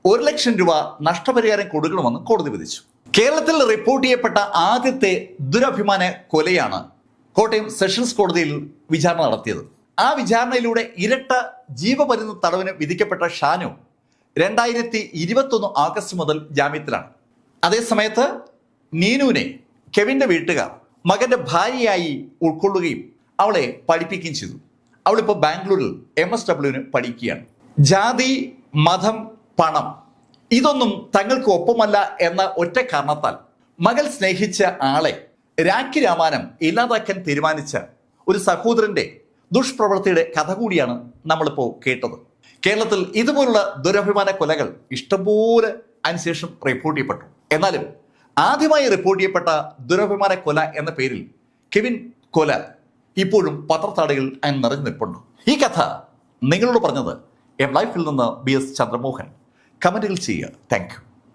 Speaker 1: 1 ലക്ഷം രൂപ നഷ്ടപരിഹാരം കൊടുക്കണമെന്ന് കോടതി വിധിച്ചു. കേരളത്തിൽ റിപ്പോർട്ട് ചെയ്യപ്പെട്ട ആദ്യത്തെ ദുരഭിമാന കൊലയാണ് കോട്ടയം സെഷൻസ് കോടതിയിൽ വിചാരണ നടത്തിയത്. ആ വിചാരണയിലൂടെ ഇരട്ട ജീവപര്യന്തം തടവിന് വിധിക്കപ്പെട്ട ഷാനു 2021 ആഗസ്റ്റ് മുതൽ ജാമ്യത്തിലാണ്. അതേസമയത്ത് നീനുവിനെ കെവിന്റെ വീട്ടുകാർ മകന്റെ ഭാര്യയായി ഉൾക്കൊള്ളുകയും അവളെ പഠിപ്പിക്കുകയും ചെയ്തു. അവളിപ്പോൾ ബാംഗ്ലൂരിൽ MSWന് പഠിക്കുകയാണ്. ജാതി, മതം, പണം ഇതൊന്നും തങ്ങൾക്ക് ഒപ്പമല്ല എന്ന ഒറ്റ കാരണത്താൽ മകൾ സ്നേഹിച്ച ആളെ രാഖി രാമാനം ഇല്ലാതാക്കാൻ തീരുമാനിച്ച ഒരു സഹോദരന്റെ ദുഷ്പ്രവൃത്തിയുടെ കഥ കൂടിയാണ് നമ്മളിപ്പോൾ കേട്ടത്. കേരളത്തിൽ ഇതുപോലുള്ള ദുരഭിമാന കൊലകൾ ഇഷ്ടംപോലെ അതിനുശേഷം റിപ്പോർട്ട് ചെയ്യപ്പെട്ടു. എന്നാലും ആദ്യമായി റിപ്പോർട്ട് ചെയ്യപ്പെട്ട ദുരഭിമാന കൊല എന്ന പേരിൽ കെവിൻ കൊല ഇപ്പോഴും പത്രത്താളുകൾ അതിന് നിറഞ്ഞു നിൽപ്പുണ്ട്. ഈ കഥ നിങ്ങളോട് പറഞ്ഞത് എം ലൈഫിൽ നിന്ന് BS ചന്ദ്രമോഹൻ. കമന്റുകൾ ചെയ്യുക. Thank you.